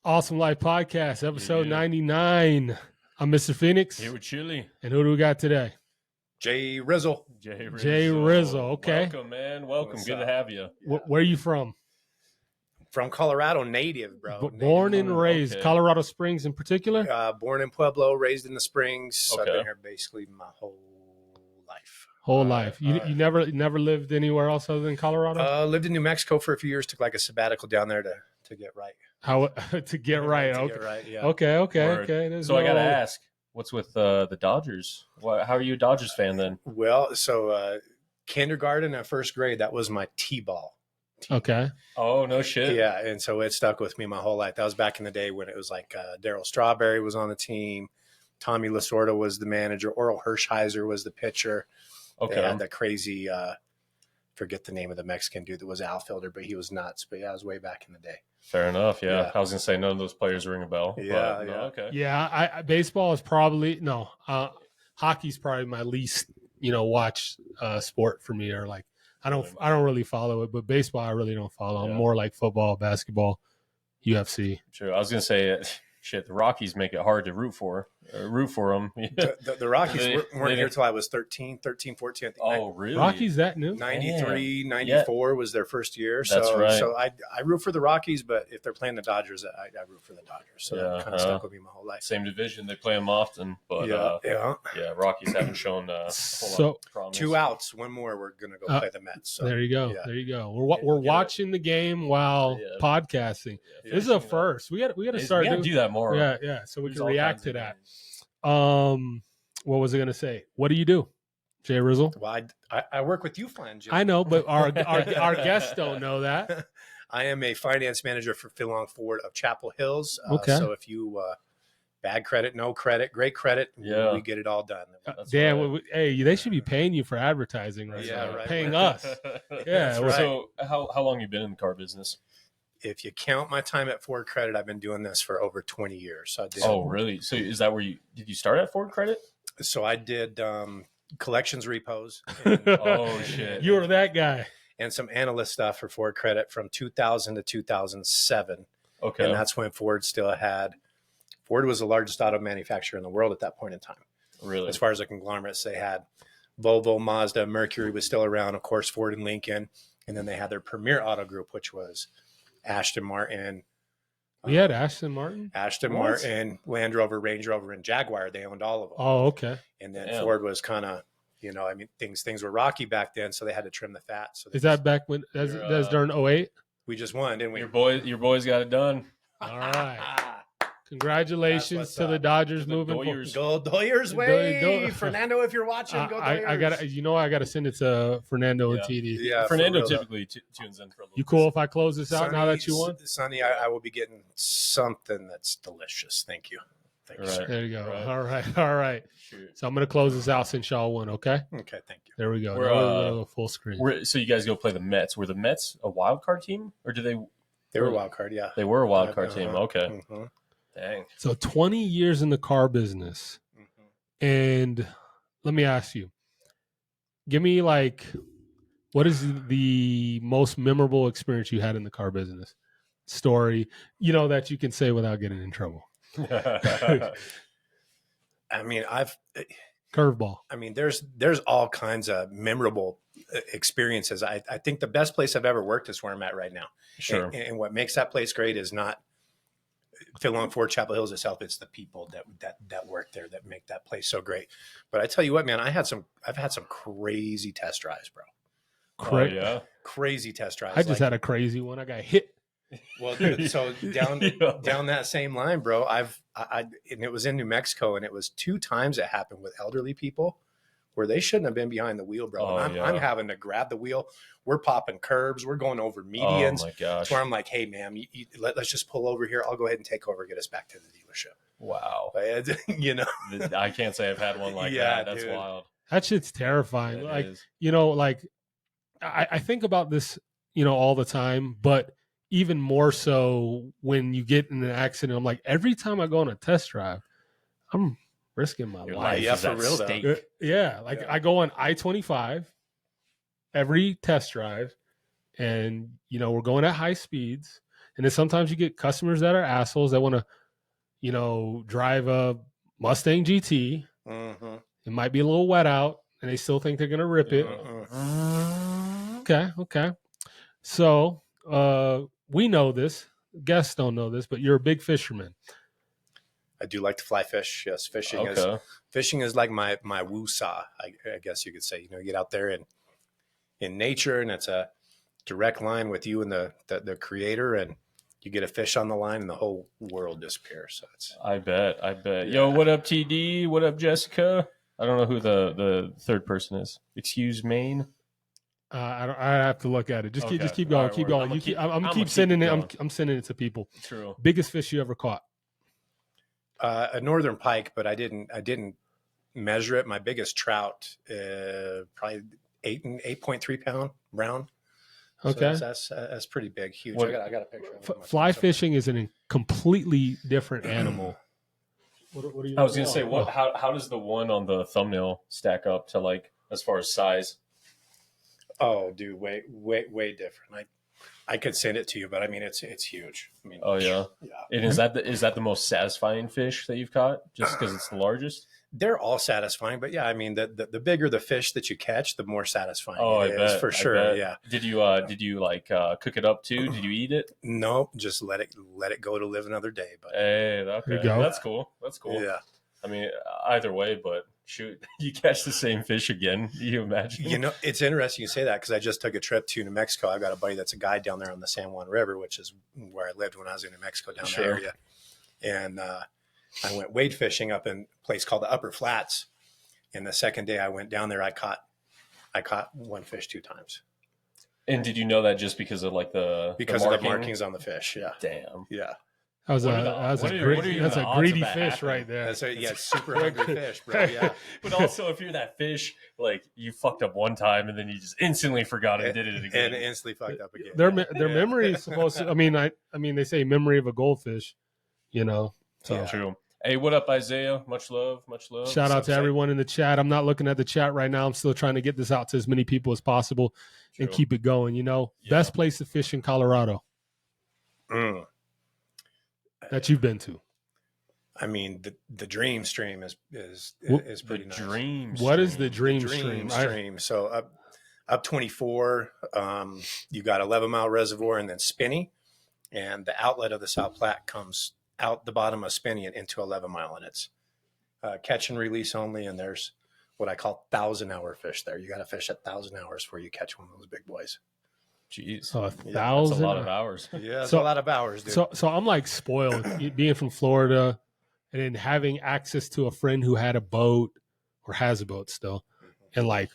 Awesome Life Podcast, episode 99. I'm Mr. Phoenix. Here with Chili. And who do we got today? J Rizzle. J Rizzle, okay. Welcome, man. Welcome. What's Good up? to have you. Yeah. Where are you from? From Colorado, native, bro. Born and raised. Okay. Colorado Springs in particular? Born in Pueblo, raised in the Springs. Okay. I've been here basically my whole life. Whole life. You never lived anywhere else other than Colorado? Lived in New Mexico for a few years. Took like a sabbatical down there to get right. How to get right? To Okay. get right, yeah. Okay. So I got to ask, what's with the Dodgers? How are you a Dodgers fan then? Well, so kindergarten and first grade, that was my T-ball. Okay. Oh, no shit. Yeah, and so it stuck with me my whole life. That was back in the day when it was like Darryl Strawberry was on the team, Tommy Lasorda was the manager, Oral Hershiser was the pitcher. Okay. They had that crazy, forget the name of the Mexican dude that was outfielder, but he was nuts. But yeah, it was way back in the day. Fair enough. Yeah. Yeah. I was going to say none of those players ring a bell. Yeah, but, no, yeah. okay. Yeah, I baseball is probably hockey's probably my least, watch sport for me, or like I don't really follow it, but baseball I really don't follow. I'm Yeah. more like football, basketball, UFC. Sure. I was going to say, shit, the Rockies make it hard to root for them. The Rockies weren't they here till I was 13, 14. I think. Oh, really? Rockies that new? 93, 94 was their first year. That's so, right. So I root for the Rockies, but if they're playing the Dodgers, I root for the Dodgers. So Yeah, that kind of stuck with me my whole life. Same division. They play them often. But, yeah. Rockies haven't shown a whole So, lot of promise. 2 outs, one more. We're gonna go play the Mets. So there you go. yeah. There you go. We're watching the game while Yeah. podcasting. Yeah, This is a first. We got to start We got to do that more. Yeah. So we There's can all react kinds to of that. games. What was I going to say? What do you do, J Rizzle? Well, I work with you, Flan, Jim. I know, but our guests don't know that. I am a finance manager for Philong Ford of Chapel Hills. Okay. So if you bad credit, no credit, great credit, Yeah. we get it all done. That's Damn, right. hey, they should be paying you for advertising right Yeah, now. right. Paying us. Yeah. right. So how long you been in the car business? If you count my time at Ford Credit, I've been doing this for over 20 years. So I did. Oh, really? So is that where did you start at Ford Credit? So I did collections repos Oh, shit. You were that guy. and some analyst stuff for Ford Credit from 2000 to 2007. Okay. And that's when Ford was the largest auto manufacturer in the world at that point in time. Really? As far as the conglomerates, they had Volvo, Mazda, Mercury was still around, of course, Ford and Lincoln. And then they had their premier auto group, which was Aston Martin. We had Aston Martin. Aston What? Martin, Land Rover, Range Rover, and Jaguar. They owned all of them. Oh, okay. And then Damn. Ford was kind of, things were rocky back then, so they had to trim the fat. So Is that back when that's during 08? we just won, didn't we? Your boys got it done. All right. Congratulations That's to what's the up. Dodgers To the moving forward. Doyers. Go Doyers way, Do- Fernando! If you're watching, go Doyers. I got to send it to Fernando and Yeah. TD. Yeah, Fernando for real, typically tunes in for a little You bit. cool if I close this out now Sonny, that you won? Sonny, I will be getting something that's delicious. Thank you. Thank you, Right. sir. There you go. Right. All right. Shoot. So I'm going to close this out since y'all won, okay? Okay, thank you. There we go. We're, Now we're gonna go full screen. So you guys go play the Mets. Were the Mets a wild card team, or did they? They were a wild card, yeah. They were a wild card team. Uh-huh. Okay. Mhm. Dang. So 20 years in the car business. Mhm. And let me ask you, give me what is the most memorable experience you had in the car business? Story, that you can say without getting in trouble. I mean, Curveball. there's all kinds of memorable experiences. I think the best place I've ever worked is where I'm at right now. Sure. And what makes that place great is not Philong Ford Chapel Hills itself. It's the people that work there that make that place so great. But I tell you what, man, I've had some crazy test drives, bro. Oh, yeah. Crazy test drives. I just had a crazy one. I got hit. Well, dude, so down Yeah. down that same line, bro. I and it was in New Mexico, and it was 2 times it happened with elderly people where they shouldn't have been behind the wheel, bro. Oh, And yeah. I'm having to grab the wheel. We're popping curbs. We're going over Oh medians. my gosh. To where I'm like, hey, ma'am, let's just pull over here. I'll go ahead and take over, get us back to the dealership. Wow. But, I can't say I've had one like Yeah, that. That's dude. wild. That shit's terrifying. It is. I think about this, all the time, but even more so when you get in an accident. I'm like, every time I go on a test drive, I'm risking my Your life. life Yeah, is for at real, though. stake. Yeah, Yeah. I go on I-25 every test drive, and we're going at high speeds, And then sometimes you get customers that are assholes that want to, drive a Mustang GT. Mm-hmm. It might be a little wet out, and they still think they're gonna rip it. Okay. So we know this. Guests don't know this, but you're a big fisherman. I do like to fly fish. Yes, fishing is like my woo-saw, I guess you could say. You get out there in nature, and it's a direct line with you and the creator, and you get a fish on the line, and the whole world disappears. So it's. I bet. Yeah. Yo, what up, TD? What up, Jessica? I don't know who the third person is. Excuse Maine. I have to look at it. Just keep going. Right, keep going. I'm keep sending it. I'm sending it to people. True. Biggest fish you ever caught? A northern pike, but I didn't measure it. My biggest trout, probably 8.3 pound brown. Okay, so that's pretty big, huge. I got a picture. Of it. Fly fishing is a completely different animal. What are you? I was gonna say, how does the one on the thumbnail stack up to like as far as size? Oh, dude, way different. I could send it to you, but I mean, it's huge. I mean, oh yeah. And is that the most satisfying fish that you've caught, just because it's the largest? They're all satisfying, but yeah, I mean, the bigger the fish that you catch, the more satisfying it I is, bet, for sure. Yeah. Did you like cook it up too? Did you eat it? No, just let it go to live another day. But hey, okay, there you go. That's cool. Yeah. I mean, either way, but shoot, you catch the same fish again. You imagine? It's interesting you say that because I just took a trip to New Mexico. I've got a buddy that's a guide down there on the San Juan River, which is where I lived when I was in New Mexico, down that area. And I went wade fishing up in a place called the Upper Flats. And the second day I went down there, I caught one fish 2 times. And did you know that just because of like of the markings on the fish? Yeah. Damn. Yeah. That was a greedy fish right there. That's super hungry fish, bro. Yeah. But also, if you're that fish, like you fucked up one time and then you just instantly forgot and did it again, and instantly fucked up again. Their memory is supposed to. I mean, they say memory of a goldfish. So true. Hey, what up, Isaiah? Much love. Shout out to everyone in the chat. I'm not looking at the chat right now. I'm still trying to get this out to as many people as possible and keep it going. Best place to fish in Colorado. That you've been to. I mean, the Dream Stream is pretty nice. What is the Dream Stream? So up 24, you got 11 Mile Reservoir and then Spinney, and the outlet of the South Platte comes out the bottom of Spinney and into 11 Mile, and it's catch and release only. And there's what I call 1,000-hour fish there. You got to fish at 1,000 hours before you catch one of those big boys. Jeez, 1,000. That's a lot of hours. Yeah, it's a lot of hours, dude. So I'm like spoiled being from Florida and then having access to a friend who had a boat or has a boat still. And like,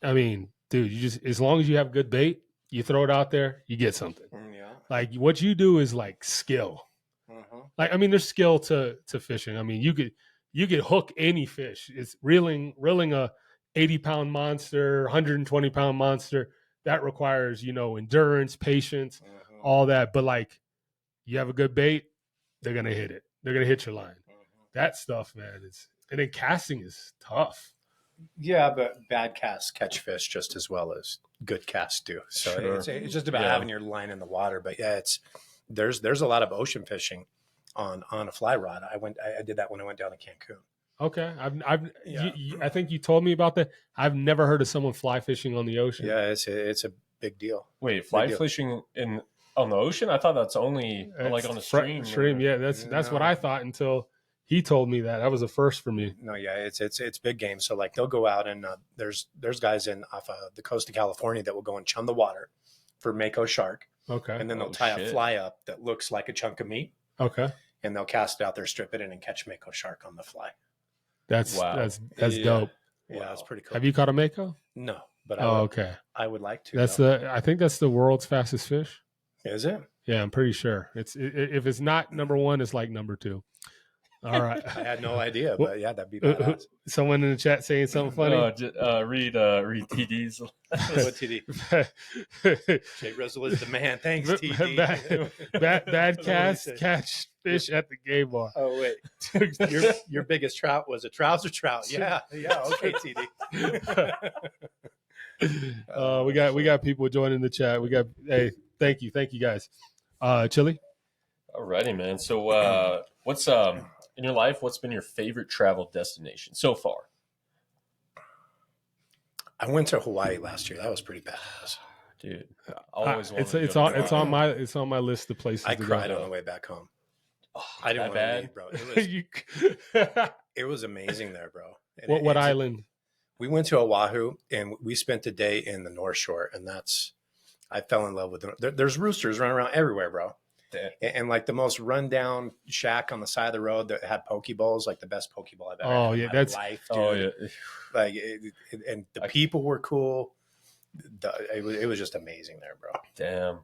I mean, dude, you just, as long as you have good bait, you throw it out there, you get something. Yeah. Like what you do is like skill. Like, I mean, there's skill to fishing. I mean, you could hook any fish. It's reeling a 80-pound monster, 120-pound monster. That requires, endurance, patience, all that. But like, you have a good bait, they're gonna hit it. They're gonna hit your line. That stuff, man, and then casting is tough. Yeah, but bad casts catch fish just as well as good casts do. So it's just about having your line in the water. But yeah, there's a lot of ocean fishing on a fly rod. I did that when I went down to Cancun. Okay, I think you told me about that. I've never heard of someone fly fishing on the ocean. Yeah, it's a big deal. Wait, fly fishing on the ocean? I thought that's only like on a stream. Stream, yeah, that's what I thought until he told me that. That was a first for me. No, yeah, it's big game. So like they'll go out and there's guys off the coast of California that will go and chum the water for mako shark. Okay, and then they'll tie a fly up that looks like a chunk of meat. Okay, and they'll cast it out there, strip it in, and catch mako shark on the fly. That's dope. Yeah, that's pretty cool. Have you caught a mako? No, but okay. I would like to. I think that's the world's fastest fish. Is it? Yeah, I'm pretty sure. If it's not number 1, it's like number 2. All right. I had no idea, but yeah, that'd be badass. Someone in the chat saying something funny. Read TD's. What TD? J Rizzle is the man. Thanks, TD. Bad catch fish at the gay bar. Oh wait, your biggest trout was a trouser trout. Yeah. Okay, TD. We got people joining the chat. Thank you guys. Chili. Alrighty, man. So, what's in your life? What's been your favorite travel destination so far? I went to Hawaii last year. That was pretty badass. Dude, always wanted It's to go to Hawaii. it's on my list of places. I to cried go. on the way back home. Oh, I didn't that want to bad? leave, bro. You- It was amazing there, bro. And what it's- island? We went to Oahu and we spent the day in the North Shore, and I fell in love with them. There's roosters running around everywhere, bro. And like the most rundown shack on the side of the road that had poke bowls, like the best poke bowl I've ever had in my life, dude. Oh yeah. Like, and the people were cool. It was just amazing there, bro. Damn.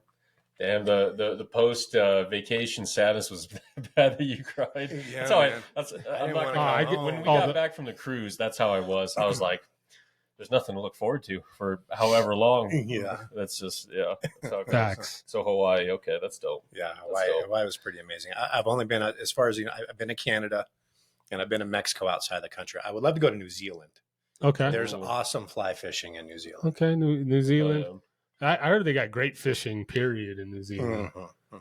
The post vacation sadness was bad that you cried. Yeah, That's how man. I'm not gonna lie. When we got back from the cruise, that's how I was. I was like, there's nothing to look forward to for however long. Yeah. That's just So, Facts. So Hawaii, okay, that's dope. Yeah, Hawaii was pretty amazing. I've only been, as far as you know, I've been to Canada, and I've been to Mexico outside the country. I would love to go to New Zealand. Okay. There's awesome fly fishing in New Zealand. Okay, New Zealand. Oh, I heard they got great fishing. Period in New Zealand. Mhm.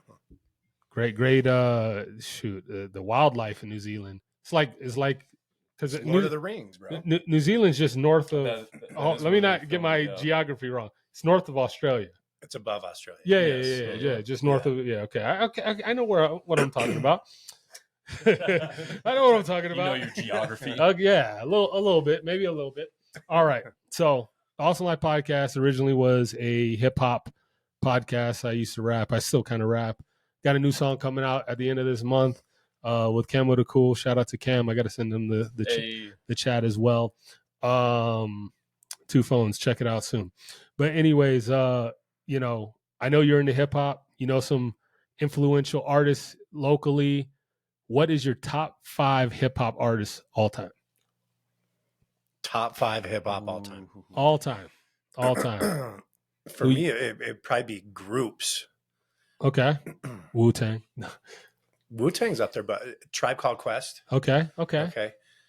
Great. The wildlife in New Zealand. It's like because It's Lord of the Rings, bro. New Zealand's just north of. That is let me where not they get filmed my it, geography wrong. It's north of Australia. It's above Australia. Yeah, Yes. yeah. Just north of. Yeah, okay. I know what I'm talking about. I know what I'm talking You know about. your geography. Yeah, a little bit, maybe a little bit. All right. So, Awesome Life Podcast originally was a hip hop podcast. I used to rap. I still kind of rap. Got a new song coming out at the end of this month with Cam with the Cool. Shout out to Cam. I got to send him the chat as well. 2 phones. Check it out soon. But anyways, I know you're into hip hop. You know some influential artists locally. What is your top 5 hip hop artists all time? Top 5 hip hop all time. All time. For me, it'd probably be groups. Okay. Wu-Tang. Wu-Tang's up there, but Tribe Called Quest. Okay.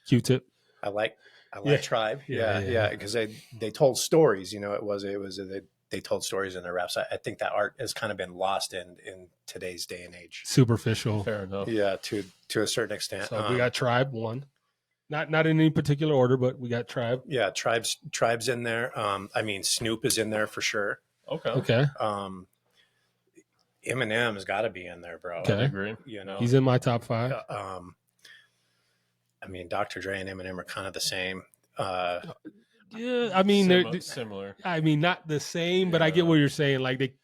Q-Tip. I like Yeah. Tribe. Yeah. Yeah, because they told stories. They told stories in their raps. I think that art has kind of been lost in today's day and age. Superficial. Fair enough. Yeah, to a certain extent. So we got Tribe 1. Not in any particular order, but we got Tribe. Yeah, Tribe's in there. Snoop is in there for sure. Okay. Eminem has got to be in there, bro. Okay. I agree. He's in my top 5. Dr. Dre and Eminem are kind of the same. Yeah, I mean they're similar. I mean not the same, but I get what you're saying. Like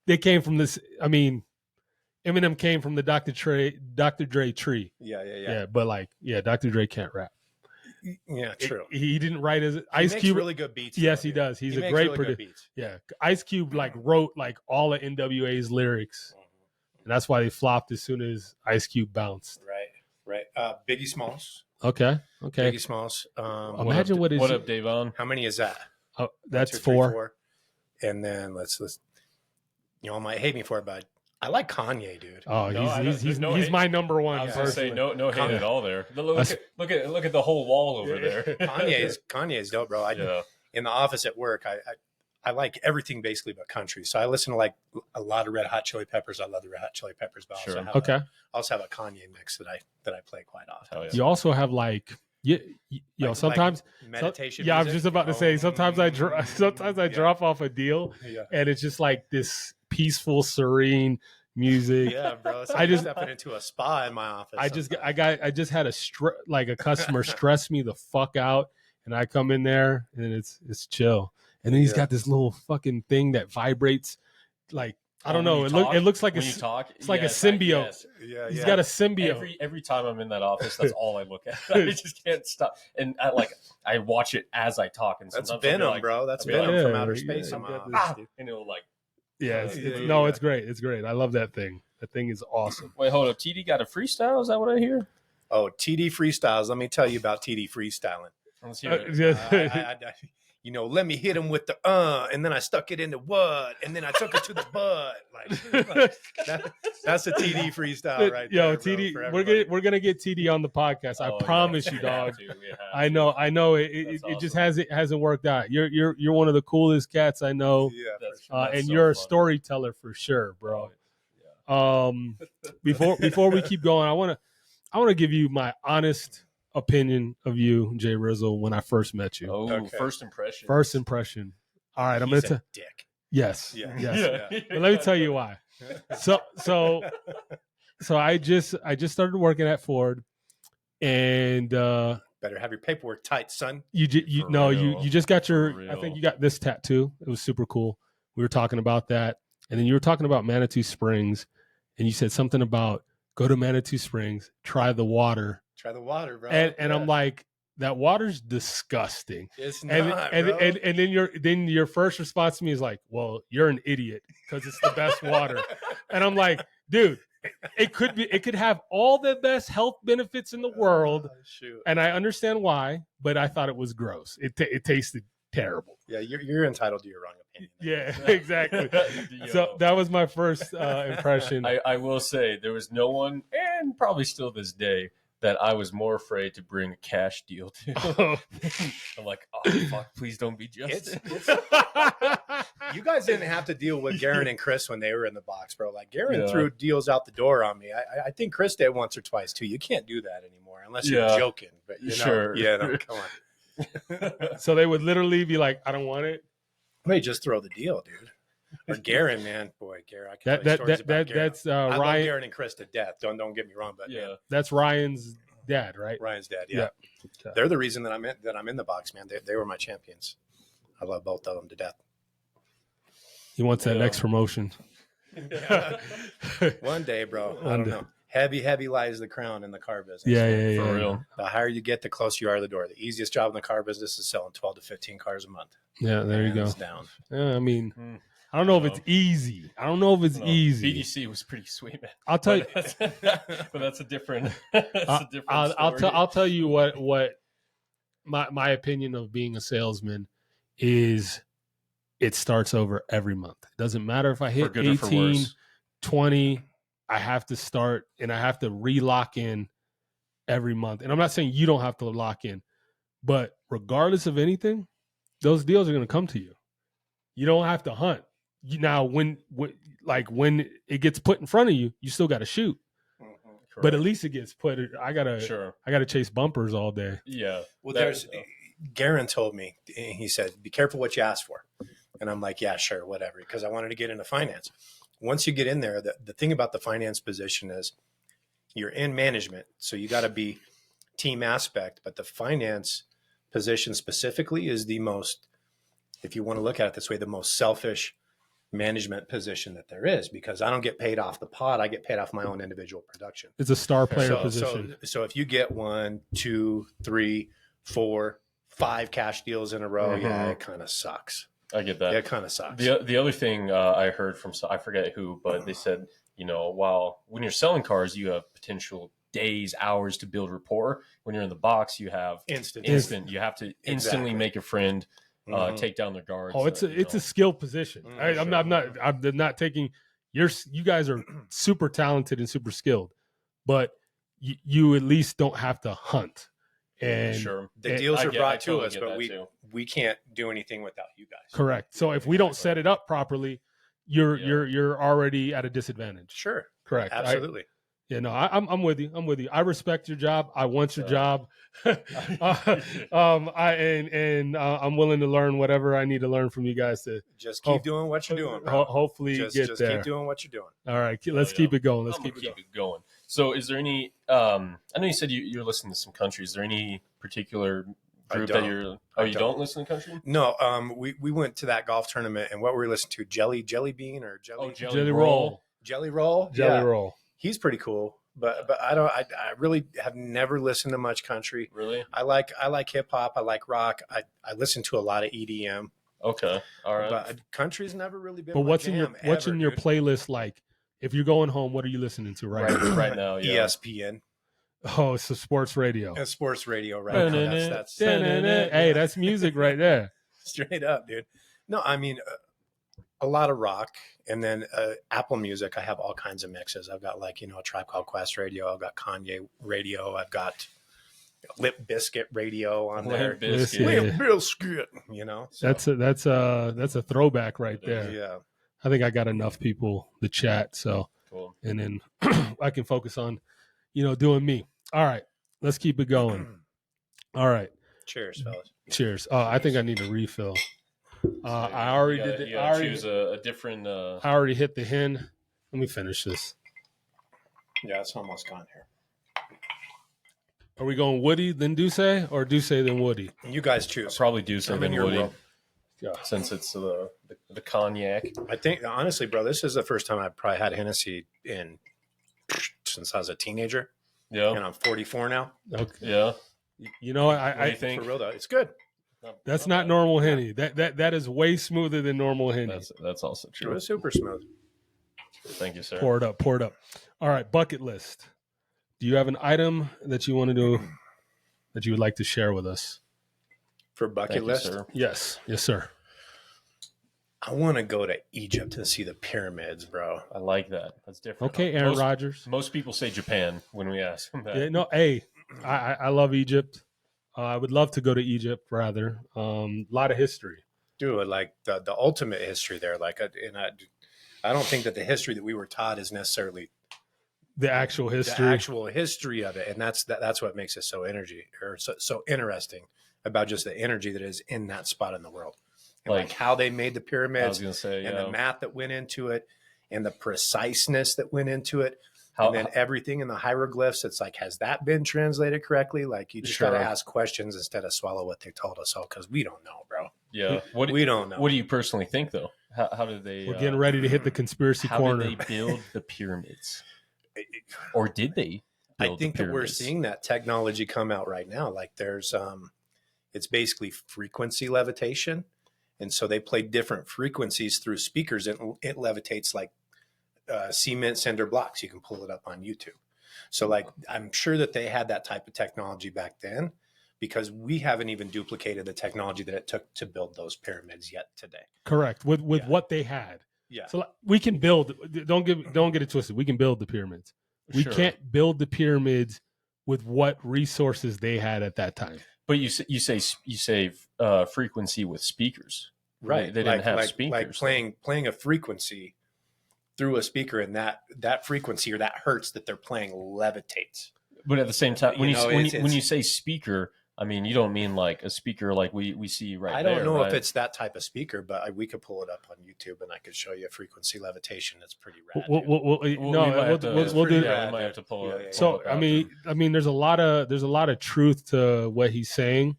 they came from this. I mean, Eminem came from the Dr. Dre tree. Yeah. But Dr. Dre can't rap. Yeah, true. He didn't write his He Ice makes Cube. really good beats. Yes, though, he dude. does. He's He a makes great really good producer. beats. Yeah, Ice Cube wrote all of NWA's lyrics, and that's why they flopped as soon as Ice Cube bounced. Right. Biggie Smalls. Okay. Biggie Smalls. Imagine what is What up, Davon? How many is that? Oh, that's 1, 2, 3, 4. 4. And then let's I might hate me for it, but I like Kanye, dude. Oh, No, he's no he's hate. my number 1. I was gonna say personally. no hate at all there. Look at the whole wall over there. Kanye's dope, bro. In the office at work, I like everything basically but country. So I listen to like a lot of Red Hot Chili Peppers. I love the Red Hot Chili Peppers, but Sure. I also have a Kanye mix that I play quite often. Hell yeah. You also have sometimes meditation. I was music. just about to say sometimes I drop off a deal Yeah. and it's just like this peaceful, serene music. Yeah, bro. It's I like just- stepping into a spa in my office. I just had a customer stress me the fuck out, and I come in there and it's chill. And then he's got this little fucking thing that vibrates, like I don't know. It looks like when you talk. it's like a symbiote. Yes. Yeah, He's got a symbiote. Every time I'm in that office, that's all I look at. I just can't stop, and I watch it as I talk. And That's sometimes I'll be Venom, like, bro. That's Yeah, Venom from outer yeah, space. yeah, in my yeah. office, dude. and it'll like. Yeah, Yeah. it's great. It's great. I love that thing. That thing is awesome. Wait, hold up. TD got a freestyle? Is that what I hear? Oh, TD freestyles. Let me tell you about TD freestyling. Let's hear it. Let me hit him with the and then I stuck it in the what, and then I took it to the butt. That's a TD freestyle right there. Yo, bro, TD, for we're everybody. gonna get TD on the podcast. I Oh, promise yeah. you, We have dog. to, we have I to. know. It That's just awesome. hasn't worked out. You're one of the coolest cats I know, Yeah, That's and so you're a funny. storyteller for sure, bro. Before we keep going, I want to give you my honest opinion of you, J Rizzle, when I first met you. Oh, okay. First impression. All right, I'm He's gonna a dick. Yes. Yeah. Yes. Yeah. But let me tell you why. So I just started working at Ford, and better have your paperwork tight, son. You just got your. I think you got this tattoo. It was super cool. We were talking about that, and then you were talking about Manitou Springs, and you said something about go to Manitou Springs, try the water. Try the water, bro. And I'm like, that water's disgusting. It's not, bro. And then your first response to me is like, well, you're an idiot because it's the best water. And I'm like, dude, it could have all the best health benefits in the world. And I understand why, but I thought it was gross. It tasted terrible. Yeah, you're entitled to your wrong opinion. Yeah, exactly. So that was my first impression. I will say there was no one, and probably still this day, that I was more afraid to bring a cash deal to. I'm like, oh, fuck, please don't be Justin. You guys didn't have to deal with Garen and Chris when they were in the box, bro. Like, Garen threw deals out the door on me. I think Chris did once or twice, too. You can't do that anymore unless you're joking. But sure. Yeah, no, come on. So they would literally be like, I don't want it. Wait, just throw the deal, dude. Or Garen, man, boy, Garen. I can tell you stories about Garen. That's I Ryan. love Garen and Chris to death. Don't get me wrong, but man, that's Ryan's dad, right? Ryan's dad, yeah. Okay. They're the reason that I'm in the box, man. They were my champions. I love both of them to death. He wants that next promotion. One day, bro. I don't know. Heavy lies the crown in the car business. Yeah. For real. The higher you get, the closer you are to the door. The easiest job in the car business is selling 12 to 15 cars a month. Yeah, there you go. Down. Yeah, I mean, I don't know if it's easy. Easy. BDC was pretty sweet, man. I'll tell you, but that's a different. Story. I'll tell you what my opinion of being a salesman is. It starts over every month. It doesn't matter if I hit 18, 20. I have to start and I have to re-lock in every month. And I'm not saying you don't have to lock in, but regardless of anything, those deals are going to come to you. You don't have to hunt. Now, when it gets put in front of you, you still got to shoot. Mm-hmm. But at least it gets put. I gotta chase bumpers all day. Yeah. Well, Garen told me. He said, "Be careful what you ask for." And I'm like, "Yeah, sure, whatever," because I wanted to get into finance. Once you get in there, the thing about the finance position is you're in management, so you got to be team aspect. But the finance position specifically is the most, if you want to look at it this way, the most selfish management position that there is, because I don't get paid off the pot. I get paid off my own individual production. It's a star player position. So if you get 1, 2, 3, 4, 5 cash deals in a row, yeah, it kind of sucks. I get that. Yeah, it kind of sucks. The other thing I heard from, I forget who, but they said, when you're selling cars, you have potential days, hours to build rapport. When you're in the box, you have instant. You have to instantly make a friend, take down their guards. Oh, it's a skill position. I'm not taking you guys are super talented and super skilled, but you at least don't have to hunt. And the deals are brought to us, but we can't do anything without you guys. Correct. So if we don't set it up properly, you're already at a disadvantage. Sure. Correct. Absolutely. I'm with you. I respect your job. I want your job. I'm willing to learn whatever I need to learn from you guys to just keep doing what you're doing. Bro. Hopefully just there. Keep doing what you're doing. All right. Let's keep it going. Let's keep it going. So is there any, I know you said you're listening to some country. Is there any particular group that you're, you don't listen to country? No. We went to that golf tournament, and what were we listening to? Jelly Bean or Jelly Roll. Jelly Roll? Jelly Roll. He's pretty cool, but I really have never listened to much country. Really? I like hip hop. I like rock. I listen to a lot of EDM. Okay. All right. But country's never really been. But what's in your playlist like? If you're going home, what are you listening to right now? Yeah. ESPN. Oh, it's a sports radio. And sports radio, right? That's hey, that's music right there. Straight up, dude. No, I mean, a lot of rock, and then Apple Music. I have all kinds of mixes. I've got a Tribe Called Quest radio. I've got Kanye radio. I've got Lip Biscuit radio on there. Lip Biscuit. Lip Biscuit. So. That's a throwback right there. Yeah. I think I got enough people to chat. So Cool. and then I can focus on, doing me. All right, let's keep it going. All right, Cheers, fellas. cheers. Oh, I think I need a refill. I already did it. You gotta choose a different. I already hit the hen. Let me finish this. Yeah, it's almost gone here. Are we going Woody then Duce, or Duce then Woody? You guys choose. Probably do something your Woody, world. Yeah. since it's the cognac. I think honestly, bro, this is the first time I've probably had Hennessy since I was a teenager. Yeah, And I'm 44 now. Okay. yeah. You know, What do I you think? For real though, it's good. that's not normal Henny. That is way smoother than normal Henny. That's also It true. was super smooth. Thank you, sir. Pour it up. All right, bucket list. Do you have an item that you want to do that you would like to share with us? For bucket Thank you, list, sir. Yes, sir. I want to go to Egypt to see the pyramids, bro. I like that. That's different. Okay, Aaron Rodgers. Most people say Japan when we ask them that. Yeah, no, hey, I love Egypt. I would love to go to Egypt. Rather, a lot of history. Dude, like the ultimate history there. Like, I don't think that the history that we were taught is necessarily The actual history. the actual history of it, and that's what makes it so so interesting about just the energy that is in that spot in the world, and like how they made the I was pyramids, gonna say, and yeah. the math that went into it, and the preciseness that went into it, How, and then everything in the hieroglyphs. It's like, has that been translated correctly? Like, you just got to ask questions instead of swallow what they told us all, because we don't know, bro. yeah. We don't know. What do you personally think, though? How did they? We're getting ready to hit the conspirity How corner. did they build the pyramids, or did they? I build think the that we're pyramids? seeing that technology come out right now. Like, there's it's basically frequency levitation, and so they play different frequencies through speakers, and it levitates like cement cinder blocks. You can pull it up on YouTube. So, like, I'm sure that they had that type of technology back then, because we haven't even duplicated the technology that it took to build those pyramids yet today. Correct. With Yeah. what they had. Yeah. So like, we can build. Don't get it twisted. We can build the pyramids. We Sure. can't build the pyramids with what resources they had at that time. But you say frequency with speakers, Right. They didn't have speakers. Like playing a frequency through a speaker, and that frequency or that hertz that they're playing levitates. But at the same time, when You know, you say speaker, I mean, you don't mean like a speaker like we see right I there. don't know right? if it's that type of speaker, but we could pull it up on YouTube and I could show you a frequency levitation. It's pretty rad. We'll We might have to- we'll do. Yeah, we might have to pull it. Yeah. So I mean, there's a lot of truth to what he's saying.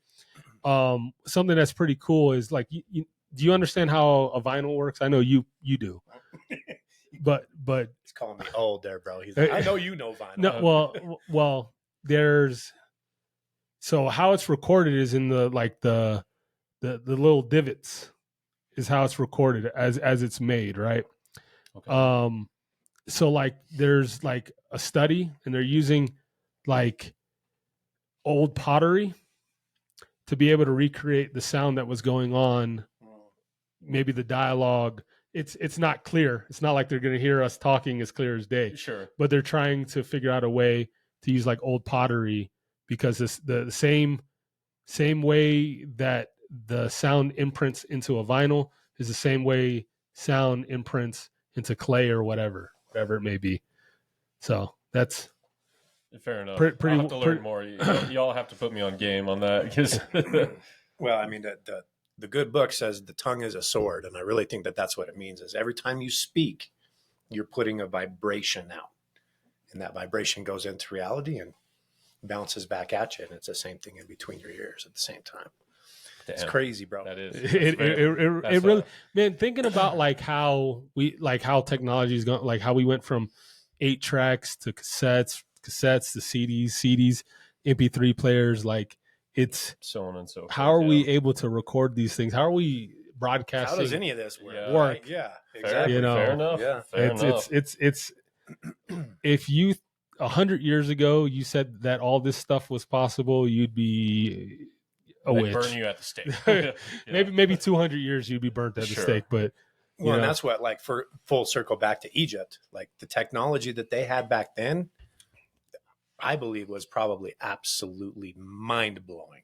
Something that's pretty cool is like, do you understand how a vinyl works? I know you do, but He's calling me old there, bro. He's like, I know you know vinyl. no, well, there's so how it's recorded is in the little divots is how it's recorded as it's made, right? Okay. So like there's like a study, and they're using like old pottery to be able to recreate the sound that was going on. Maybe the dialogue, it's not clear. It's not like they're going to hear us talking as clear as day, Sure. but they're trying to figure out a way to use like old pottery, because it's the same way that the sound imprints into a vinyl is the same way sound imprints into clay or whatever it may be. So that's Fair enough. Pretty- I'll have to learn more. Y'all have to put me on game on that, because Well, I mean, the good book says the tongue is a sword, and I really think that that's what it means. Is every time you speak, you're putting a vibration out, and that vibration goes into reality and bounces back at you, and it's the same thing in between your ears at the same time. It's Damn, crazy, bro. that is. it really, man, thinking about like how technology is going, like how we went from 8 tracks to cassettes to CDs, MP3 players, like it's so on and so forth. how are we able to record these things? How are we broadcasting? How does any of this work? Yeah. Work. Yeah, Fair, exactly. You know, fair enough. Yeah. Fair enough. It's if you 100 years ago you said that all this stuff was possible, you'd be a They'd witch. burn you at the stake. Yeah. Maybe 200 years you'd be burnt at the Sure. stake, but you Well, and know. that's what, like, for full circle back to Egypt, like the technology that they had back then, I believe was probably absolutely mind blowing.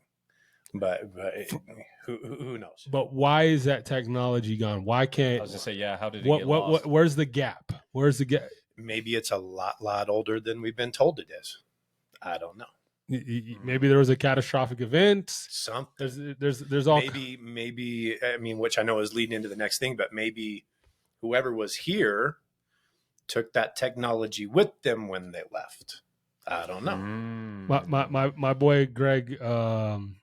But who knows? But why is that technology gone? Why I can't was gonna say, yeah. How did it what get what lost? where's the gap? Where's the gap? maybe it's a lot older than we've been told it is. I don't know. Maybe there was a catastrophic event. Something. There's all maybe. I mean, which I know is leading into the next thing, but maybe whoever was here took that technology with them when they left. I don't know. My boy Greg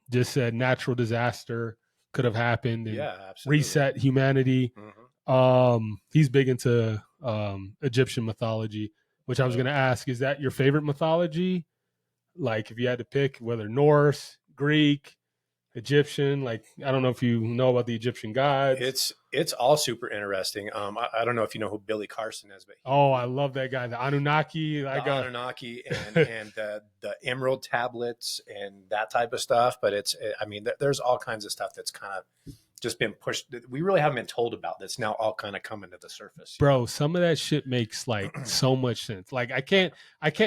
just said natural disaster could have happened and absolutely. reset humanity. He's big into Egyptian mythology, which I was going to ask, is that your favorite mythology? Like if you had to pick, whether Norse, Greek, Egyptian, like I don't know if you know about the Egyptian gods. It's all super interesting. I don't know if you know who Billy Carson is, but I love that guy, the Anunnaki. Anunnaki and the Emerald tablets and that type of stuff. But there's all kinds of stuff that's kind of just been pushed. We really haven't been told about that's now all kind of coming to the surface. Bro, some of that shit makes like so much sense. Like I can't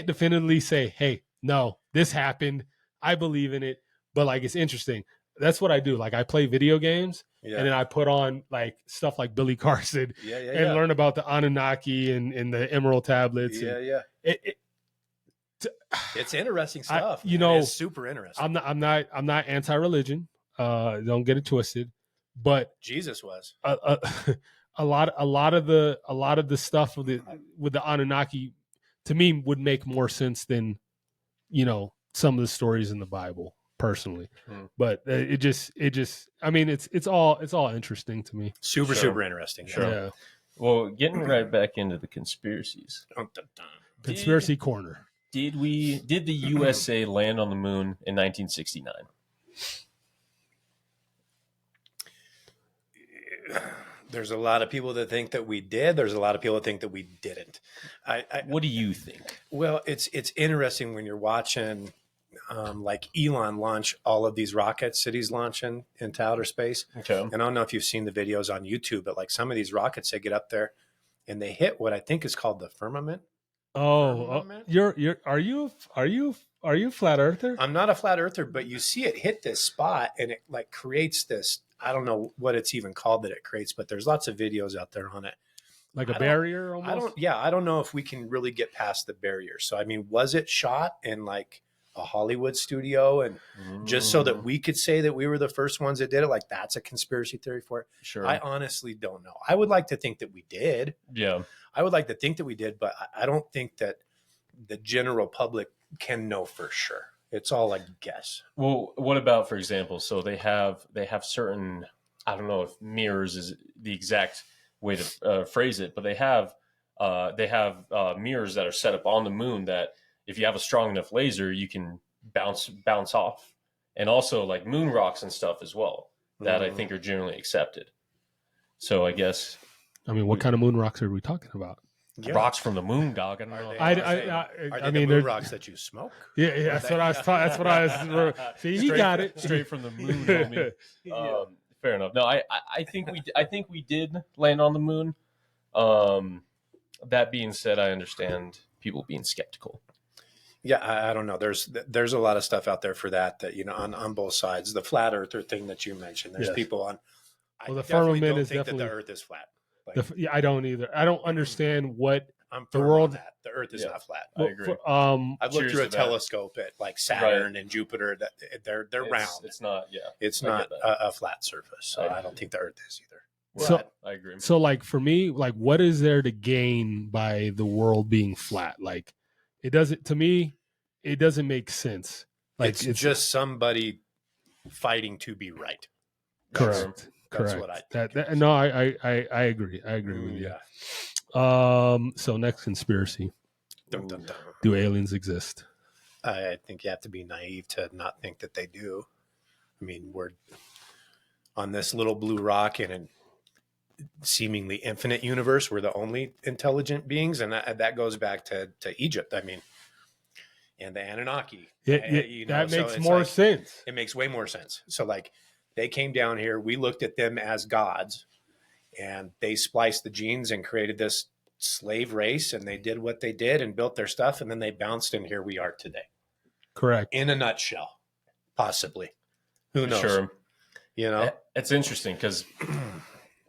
definitively say, hey, no, this happened. I believe in it. But like it's interesting. That's what I do. Like I play video games and then I put on like stuff like Billy Carson and learn about the Anunnaki and the Emerald tablets. It's interesting stuff. It's super interesting. I'm not anti-religion. Don't get it twisted. But Jesus was a lot of the stuff with the Anunnaki to me would make more sense than some of the stories in the Bible personally. But it just I mean it's all interesting to me. Super interesting. Yeah. Well, getting right back into the conspiracies. Conspiracy corner. Did the USA land on the moon in 1969? There's a lot of people that think that we did. There's a lot of people that think that we didn't. What do you think? Well, it's interesting when you're watching like Elon launch all of these rockets that he's launching into outer space. Okay. And I don't know if you've seen the videos on YouTube, but like some of these rockets, they get up there and they hit what I think is called the firmament. Are you a flat earther? I'm not a flat earther, but you see it hit this spot and it like creates this, I don't know what it's even called that it creates, but there's lots of videos out there on it. Like a barrier almost? I don't know if we can really get past the barrier. So, I mean, was it shot in like a Hollywood studio and just so that we could say that we were the first ones that did it? Like that's a conspiracy theory for it. Sure. I honestly don't know. I would like to think that we did. Yeah. I would like to think that we did, but I don't think that the general public can know for sure. It's all a guess. Well, what about, for example, so they have certain, I don't know if mirrors is the exact way to phrase it, but they have mirrors that are set up on the moon that if you have a strong enough laser, you can bounce off. And also like moon rocks and stuff as well that I think are generally accepted. So I guess. I mean, what kind of moon rocks are we talking about? Yeah. Rocks from the moon, dog. I don't know. I mean, the moon rocks that you smoke? Yeah, that's what I was. That's what I was. See, he got it straight from the moon. Homie. Fair enough. No, I think we did land on the moon. That being said, I understand people being skeptical. Yeah, I don't know. There's a lot of stuff out there for that on both sides. The flat earther thing that you mentioned. There's people on. Well, the firmament is think that the Earth is flat. I don't either. I don't understand what I'm the world. That. The Earth is not flat. I agree. I've looked through a telescope at like Saturn and Jupiter. That they're round. It's not. Yeah. It's not a flat surface. So I don't think the Earth is either. So I agree. So like for me, like what is there to gain by the world being flat? Like it doesn't. To me, it doesn't make sense. Like it's just somebody fighting to be right. Correct. That's what I think. No, I agree. I agree with you. Yeah. So next conspiracy. Dun, dun, dun. Do aliens exist? I think you have to be naive to not think that they do. I mean, we're on this little blue rock in a seemingly infinite universe. We're the only intelligent beings, and that goes back to Egypt. I mean, and the Anunnaki. That makes more sense. It makes way more sense. So like, they came down here. We looked at them as gods, and they spliced the genes and created this slave race. And they did what they did and built their stuff, and then they bounced, and here we are today. Correct. In a nutshell, possibly. Who knows? Sure. It's interesting because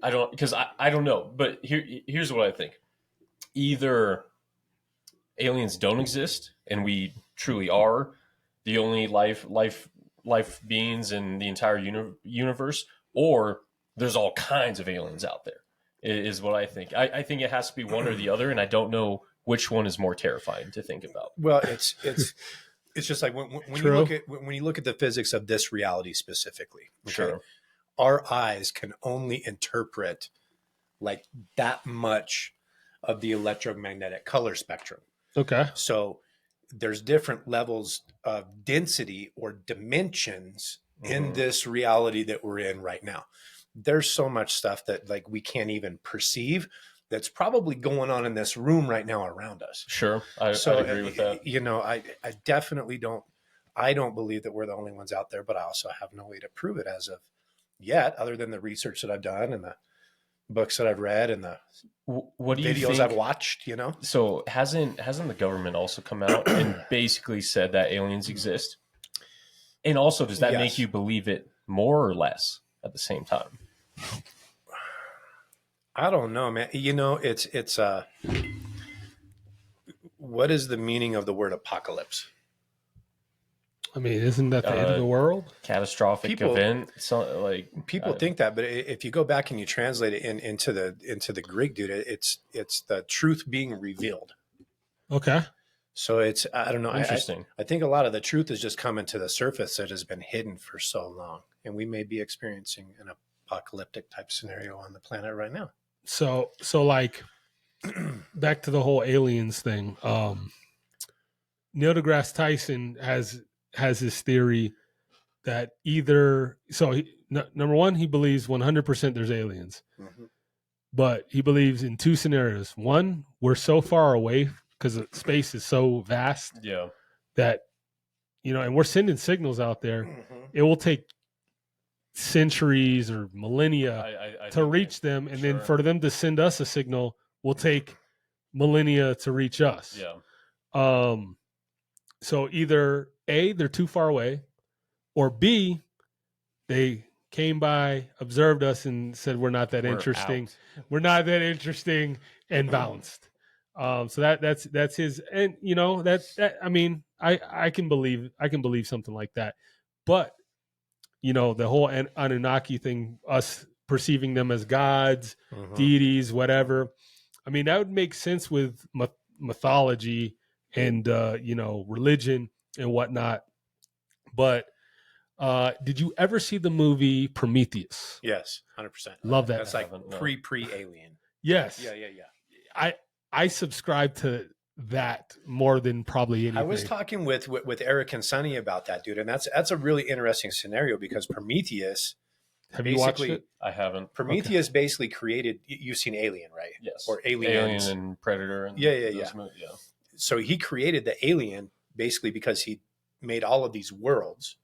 I don't know. But here's what I think. Either aliens don't exist and we truly are the only life beings in the entire universe, or there's all kinds of aliens out there, is what I think. I think it has to be one or the other, and I don't know which one is more terrifying to think about. Well, it's just like when you look at the physics of this reality specifically. Okay, Sure. Our eyes can only interpret like that much of the electromagnetic color spectrum. Okay. So there's different levels of density or dimensions in this reality that we're in right now. There's so much stuff that like we can't even perceive that's probably going on in this room right now around us. Sure. I agree with that. You know, I definitely don't believe that we're the only ones out there, but I also have no way to prove it as of yet, other than the research that I've done and the books that I've read and the what do you videos think, I've watched, you know? So hasn't the government also come out and basically said that aliens exist? And also, does that make you believe it more or less at the same time? I don't know, man. You know, it's what is the meaning of the word apocalypse? I mean, isn't that the end of the world? Catastrophic event. So, like people think that, but if you go back and you translate it into the Greek, dude, it's the truth being revealed. Okay. So it's, I don't know. Interesting. I think a lot of the truth is just coming to the surface that has been hidden for so long, and we may be experiencing an apocalyptic type scenario on the planet right now. So like back to the whole aliens thing. Neil deGrasse Tyson has his theory that either number one, he believes 100% there's aliens, but he believes in two scenarios. One, we're so far away because space is so vast, that and we're sending signals out there. It will take centuries or millennia to reach them, and then for them to send us a signal will take millennia to reach us. So either A, they're too far away, or B, they came by, observed us, and said we're not that interesting. We're not that interesting, and bounced. So that's his, and that I mean, I can believe something like that, but the whole Anunnaki thing, us perceiving them as gods, deities, whatever. I mean, that would make sense with mythology and religion and whatnot. But did you ever see the movie Prometheus? Yes, 100%. Love that. That's like pre-alien. Yes. Yeah. I subscribe to that more than probably anything. I was talking with Eric and Sonny about that, dude, and that's a really interesting scenario because Prometheus. Have you watched it? I haven't. Prometheus basically created. You've seen Alien, right? Yes. Or Aliens. Alien and Predator. And Yeah. So he created the alien basically because he made all of these worlds,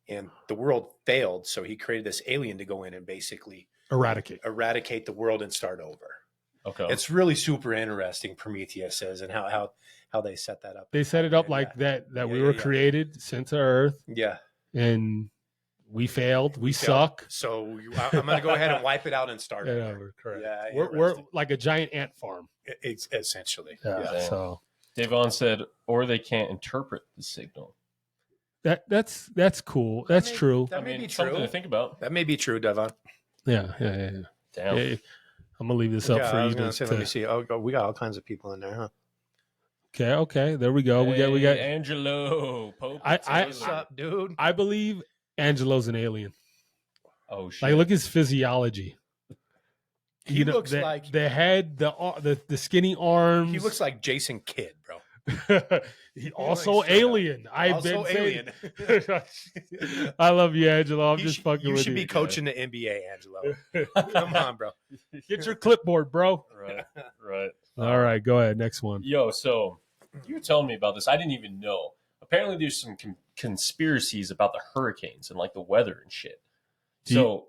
and the world failed. So he created this alien to go in and basically eradicate the world and start over. Okay. It's really super interesting, Prometheus is, and how they set that up. They set it up like that we were created, sent to Earth. Yeah. And we failed. We suck. So I'm going to go ahead and wipe it out and start over. Correct. Yeah, we're like a giant ant farm. It's essentially. Yeah. So Devon said, or they can't interpret the signal. That's cool. That's true. That may be true. Something to think about. That may be true, Devon. Yeah. Damn. Yeah, I'm gonna leave this up for you to. Let me see. Oh, we got all kinds of people in there, huh? Okay. There we go. Hey, we got Angelo. What's up, dude? I believe Angelo's an alien. Oh shit! Like, look at his physiology. He looks like the head, the skinny arms. He looks like Jason Kidd, bro. He also alien. I've been alien. I love you, Angelo. I'm just fucking with you. You should be coaching the NBA, Angelo. Come on, bro. Get your clipboard, bro. Right. All right, go ahead. Next one. Yo, so you were telling me about this. I didn't even know. Apparently, there's some conspiracies about the hurricanes and like the weather and shit. So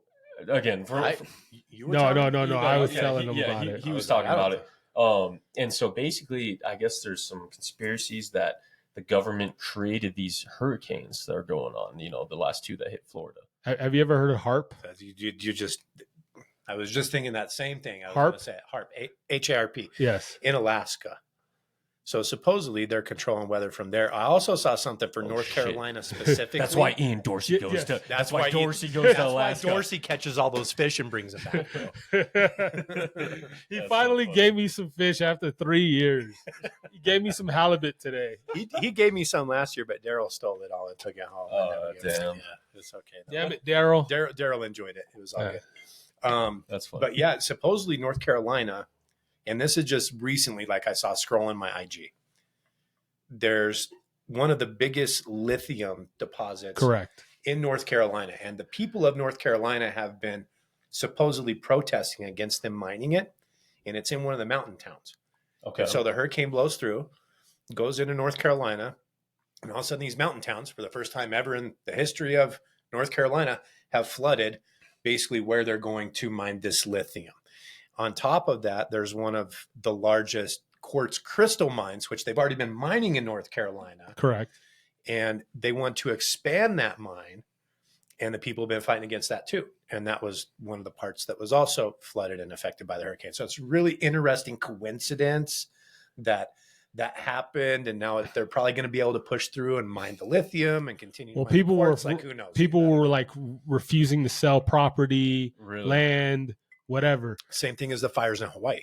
again, no. I was telling him about it. He was talking about it. And so basically, I guess there's some conspiracies that the government created these hurricanes that are going on, the last two that hit Florida. Have you ever heard of HARP? I was just thinking that same thing. I was HARP? going to say HARP, HARP. Yes. In Alaska. So supposedly they're controlling weather from there. I also saw something for North shit. Carolina specifically. That's why Ian Dorsey goes Yes. to. That's why Dorsey goes to Alaska. Dorsey catches all those fish and brings them back, bro. He That's finally so funny. gave me some fish after 3 years. He gave me some halibut today. He gave me some last year, but Daryl stole it all and took it home. Oh, damn. Yeah, it's okay. Though. Damn it, Daryl. Daryl enjoyed it. It was all Yeah. good. That's funny. But yeah, supposedly North Carolina, and this is just recently, like I saw scrolling my IG. There's one of the biggest lithium deposits Correct. in North Carolina, and the people of North Carolina have been supposedly protesting against them mining it, and it's in one of the mountain towns. Okay. So the hurricane blows through, goes into North Carolina, and all of a sudden these mountain towns, for the first time ever in the history of North Carolina, have flooded basically where they're going to mine this lithium. On top of that, there's one of the largest quartz crystal mines, which they've already been mining in North Carolina, Correct. and they want to expand that mine, and the people have been fighting against that too. And that was one of the parts that was also flooded and affected by the hurricane. So it's really interesting coincidence that happened, and now they're probably going to be able to push through and mine the lithium and continue. Well, to mine people the were quartz. Like, who knows? people were like refusing to sell property, Really? land, whatever. Same thing as the fires in Hawaii.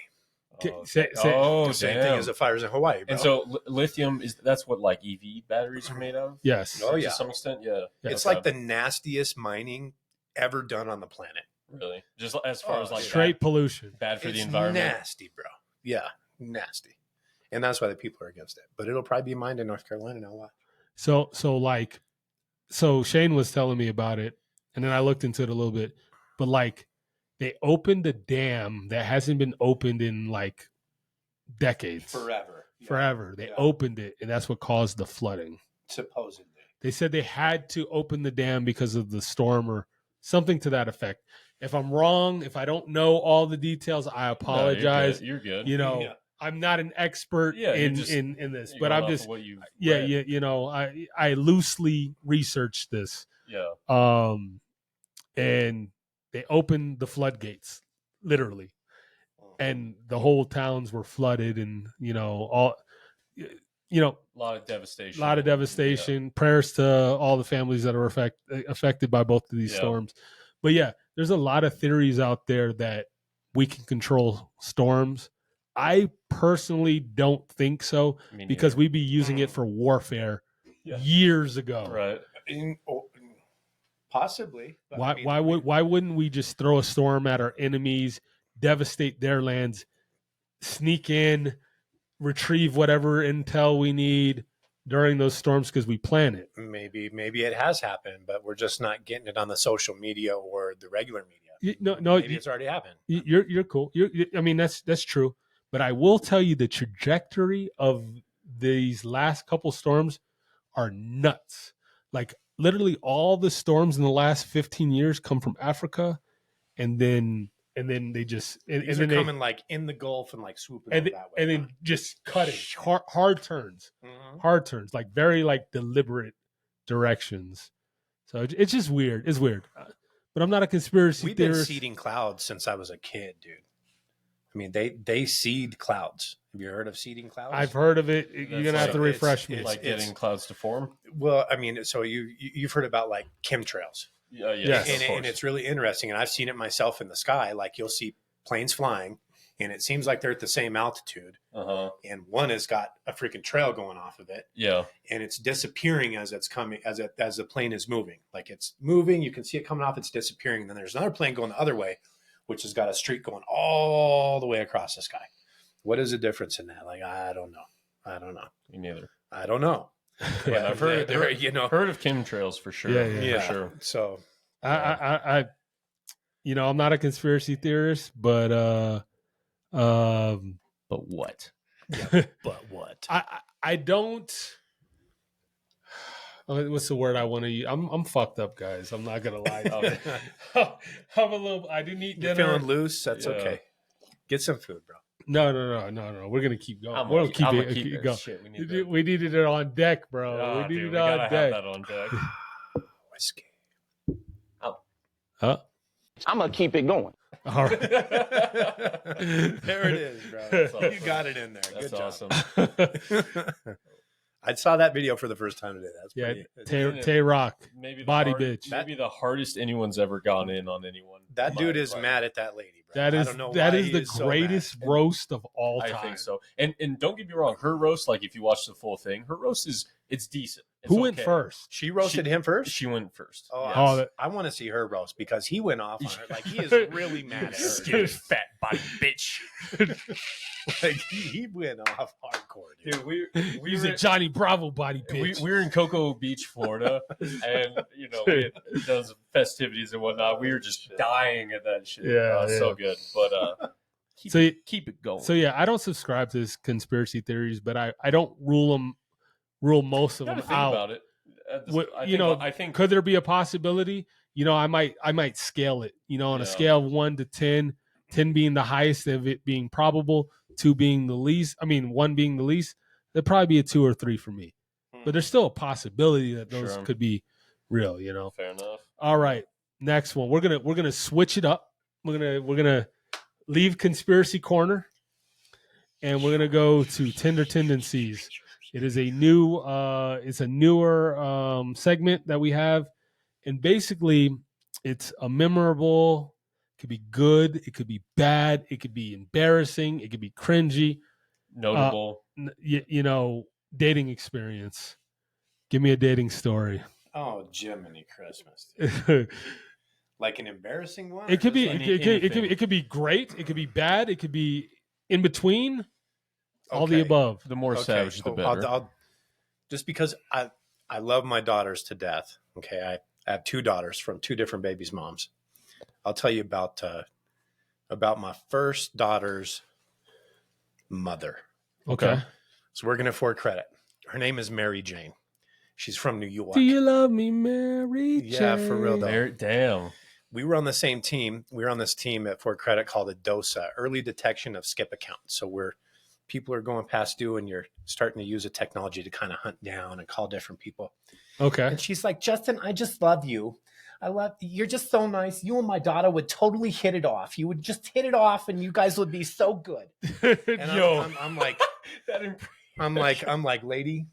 Oh, Say- Same thing as the fires in Hawaii, bro. And so lithium that's what like EV batteries are made of. Yes. Oh, yeah. To some extent, yeah. It's Okay. like the nastiest mining ever done on the planet. Really, just as far as like Straight pollution. bad for the It's environment. nasty, bro. Yeah, nasty. And that's why the people are against it. But it'll probably be mined in North Carolina now. Watch. So Shane was telling me about it, and then I looked into it a little bit. But like, they opened a dam that hasn't been opened in like decades, Forever. forever. They Yeah. opened it, and that's what caused the flooding. Supposedly. They said they had to open the dam because of the storm or something to that effect. If I'm wrong, if I don't know all the details, I apologize. No, you're good. You know, Yeah. I'm not an expert Yeah, in you're just- this, You're but going I'm off just of what you've yeah, read. yeah, you know, I loosely researched this. Yeah. And they opened the floodgates, literally, and the whole towns were flooded, and a lot of devastation. lot of devastation. Prayers to all the families that are affected by both of these Yeah. storms. But yeah, there's a lot of theories out there that we can control storms. I personally don't think so, Me because neither. we'd be using it for warfare Yeah. years ago. Right. Possibly. But Why I mean, why wouldn't we just throw a storm at our enemies, devastate their lands, sneak in, retrieve whatever intel we need during those storms because we plan it? maybe it has happened, but we're just not getting it on the social media or the regular media. No, Maybe it's already happened. you're cool. I mean, that's true. But I will tell you, the trajectory of these last couple storms are nuts. Like, literally all the storms in the last 15 years come from Africa, and then they just These then are coming like in the Gulf and like swooping over that way. and then just cutting hard turns, Mhm. hard turns, like very like deliberate directions. So it's just weird. It's weird. But I'm not a conspiracy We've been theorist. seeding clouds since I was a kid, dude. I mean, they seed clouds. Have you heard of seeding clouds? I've heard of it. You're That's gonna have to like- refresh me. it's- Like getting clouds to form. Well, I mean, so you've heard about like chemtrails. Yes. Of course. And it's really interesting. And I've seen it myself in the sky. Like, you'll see planes flying, and it seems like they're at the same altitude. Uh-huh. And one has got a freaking trail going off of it, Yeah. and it's disappearing as it's coming, as the plane is moving. Like, it's moving, you can see it coming off, it's disappearing. And then there's another plane going the other way, which has got a streak going all the way across the sky. What is the difference in that? Like, I don't know. Me neither. I don't know. But I've heard heard of chemtrails for sure. Yeah. For sure. So I I'm not a conspiracy theorist, but But what? but what? I don't. What's the word I want to use? I'm fucked up, guys. I'm not gonna lie. I'm a little. I do need You're dinner. feeling loose? That's Yeah. okay. Get some food, bro. No. We're gonna keep going. We'll keep it going. Shit, We needed it on deck, bro. Oh, we needed dude, it we on gotta deck. have that on deck. Whiskey. Huh? I'm gonna keep it going. All right. There it is, bro. Awesome. You got it in there. That's Good awesome. job. I saw that video for the first time today. That's Yeah, pretty. Tay Rock, Maybe body bitch. Maybe the hardest anyone's ever gone in on anyone. That dude is mad at that lady, bro. That I is don't know that why is he the so greatest mad. roast of all time. I think so. And don't get me wrong, her roast, like if you watch the full thing, her roast it's decent. It's Who went okay. first? She roasted him first. She went first. Oh, Yes. I want to see her roast because he went off on her. Like he is really mad at her. Skinny fat body bitch. Like he went off hardcore, dude. Dude, we He's were a Johnny Bravo body bitch. we were in Cocoa Beach, Florida, and we had those festivities and whatnot. We were just dying at that shit. Yeah, So good. But keep it going. So yeah, I don't subscribe to this conspiracy theories, but I don't rule most of You them gotta think out. about it. I think could there be a possibility? I might scale it. On a scale of 1 to 10, 10 being the highest of it being probable, 2 being the least. 1 being the least. There'd probably be a 2 or 3 for me. But there's still a possibility that those could be real. fair enough. All right, next one. We're gonna switch it up. We're gonna leave conspiracy corner, and we're gonna go to Tender Tendencies. It is a newer segment that we have, and basically, it's a memorable. It could be good. It could be bad. It could be embarrassing. It could be cringy. Notable. Dating experience. Give me a dating story. Oh, Jiminy Christmas! Dude. Like an embarrassing one. It could be. Like, It could be great. It could be bad. It could be in between. All the Okay. above. The more savage, the better. I'll, just because I love my daughters to death. Okay, I have 2 daughters from 2 different babies' moms. I'll tell you about my first daughter's mother. Okay. So we're gonna afford credit. Her name is Mary Jane. She's from New York. Do you love me, Mary Jane? Yeah, for real though. Damn. We were on the same team. We were on this team at Ford Credit called the DOSA, Early Detection of Skip Accounts. So people are going past due and you're starting to use a technology to kind of hunt down and call different people. Okay. And she's like, Justin, I just love you. You're just so nice. You and my daughter would totally hit it off. You would just hit it off and you guys would be so good. And I'm like, I'm like, lady,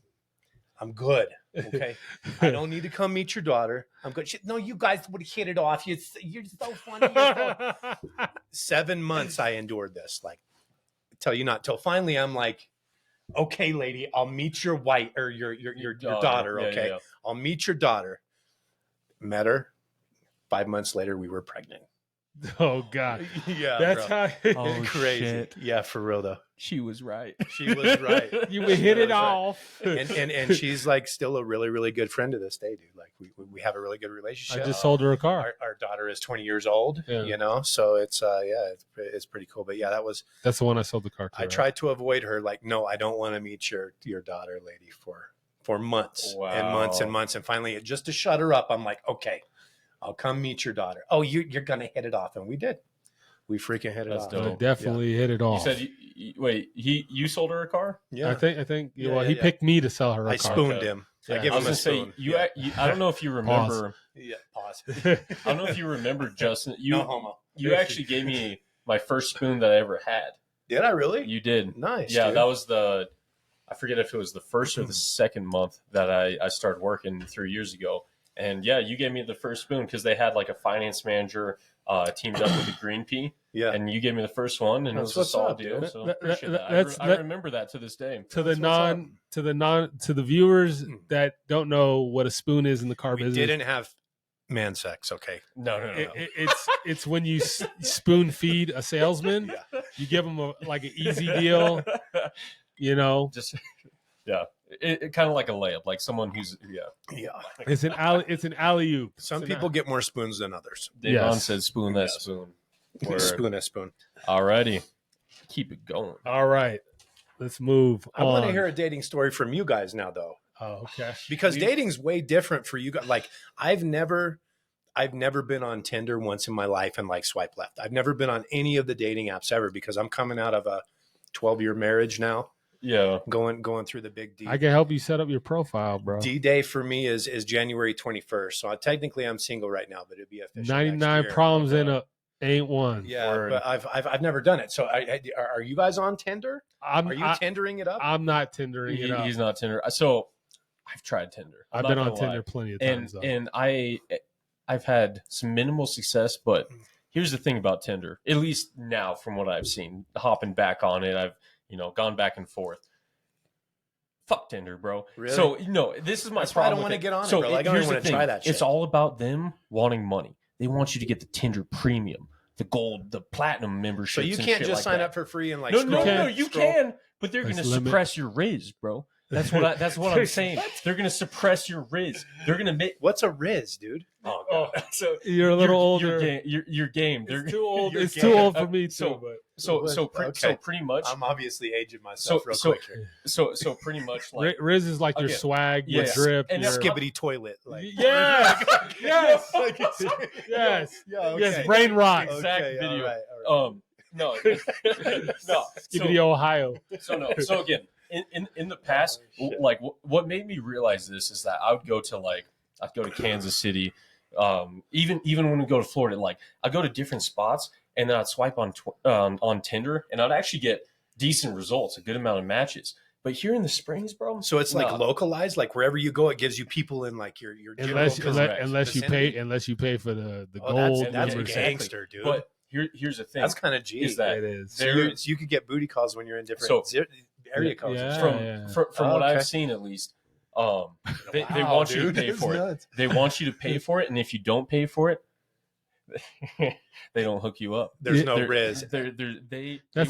I'm good. Okay. I don't need to come meet your daughter. I'm good. No, you guys would hit it off. You're so funny. 7 months I endured this. Like, tell you not till finally I'm like, okay, lady, I'll meet your your daughter. Okay. Yeah. I'll meet your daughter. Met her. 5 months later, we were pregnant. Oh God. Yeah. That's bro. how Oh, Crazy. shit. Yeah, for real though. She was right. She was right. you would hit it That's right. off. And she's like still a really, really good friend to this day, dude. Like we have a really good relationship. I just sold her a car. Our daughter is 20 years old, so it's it's pretty cool. But yeah, That's the one I sold the car to. I tried to avoid her. Like, no, I don't want to meet your daughter, lady, for months and months and months. And finally, just to shut her up, I'm like, okay, I'll come meet your daughter. Oh, you're gonna hit it off, and we did. We freaking hit it That's off. dope. Definitely hit it You off. said wait, you sold her a car? Yeah, I think. Yeah, He yeah. picked me to sell her a I car. spooned Okay. him. Yeah. I give I him was a gonna spoon. say I don't know if you remember. Yeah, pause. I don't know if you remember, Justin. No homo. You actually gave me my first spoon that I ever had. Did I really? You did. Nice. Yeah, dude. that was I forget if it was the first or the second month that I started working 3 years ago. And yeah, you gave me the first spoon because they had like a finance manager teamed up with a green pea. Yeah. And you gave me the first one, and That's it was a what's solid up, deal. dude. So That- appreciate that. that's- I remember that to this day. To That's the viewers that don't know what a spoon is in the car We business. didn't have man sex. Okay. No. It's when you spoon feed a salesman. Yeah. You give them like an easy deal. Just it kind of like a layup, like someone who's Yeah. It's an alley oop. Some people get more spoons than others. Dave on Yes. said spoon that Yes. spoon. Spoon a spoon. Alrighty, keep it going. All right, let's move. I want to hear a dating story from you guys now, though, Oh, okay. because dating's way different for you guys. Like, I've never been on Tinder once in my life and like swipe left. I've never been on any of the dating apps ever because I'm coming out of a 12-year marriage now. Yeah, Going through the big D. I can help you set up your profile, bro. D-Day for me is January 21st. So technically I'm single right now, but it'd be official. 99 next year. problems Ain't one. Yeah, Word. but I've never done it. So are you guys on Tinder? Are you tendering it up? I'm not tendering it up. He's not Tinder. So I've tried Tinder. I've been on Tinder plenty of times. And I've had some minimal success, but here's the thing about Tinder. At least now, from what I've seen, hopping back on it, I've gone back and forth. Fuck Tinder, bro. Really? So this is my That's why I problem. don't want to get on So it, bro. Like, I don't here's even the want to thing. try that shit. It's all about them wanting money. They want you to get the Tinder premium, the gold, the platinum membership. So you can't just sign up for free and like no, you can, but they're going to limit. suppress your Riz, bro. That's what I'm saying. They're going to suppress your Riz. They're going to make. What's a Riz, dude? Oh, God. So you're a little older. Your game. It's too old. It's game. too old for me too. So pretty much. I'm obviously aging myself real quick here. So pretty much like Riz is like your swag, your Yes. drip, And your Skibbity toilet. Like, yes, yes, Like, yes, yeah, okay. yes. Brain rot. exact Okay, video. all right. No. Skibbity Ohio. So again, in the past, like what made me realize this is that I'd go to Kansas City, even when we go to Florida, like I'd go to different spots and then I'd swipe on Tinder and I'd actually get decent results, a good amount of matches. But here in the Springs, bro. So it's like localized, like wherever you go, it gives you people in like your Unless you vicinity. pay for the gold. That's membership. gangster, dude. But here's the thing. That's kind of G. Is that it is. So you could get booty calls when you're in different area codes. Yeah. From what okay. I've seen, at least, they Wow, want you to dude, pay it's for it. nuts. They want you to pay for it, and if you don't pay for it, they don't hook you up. There's no They're- Riz. That's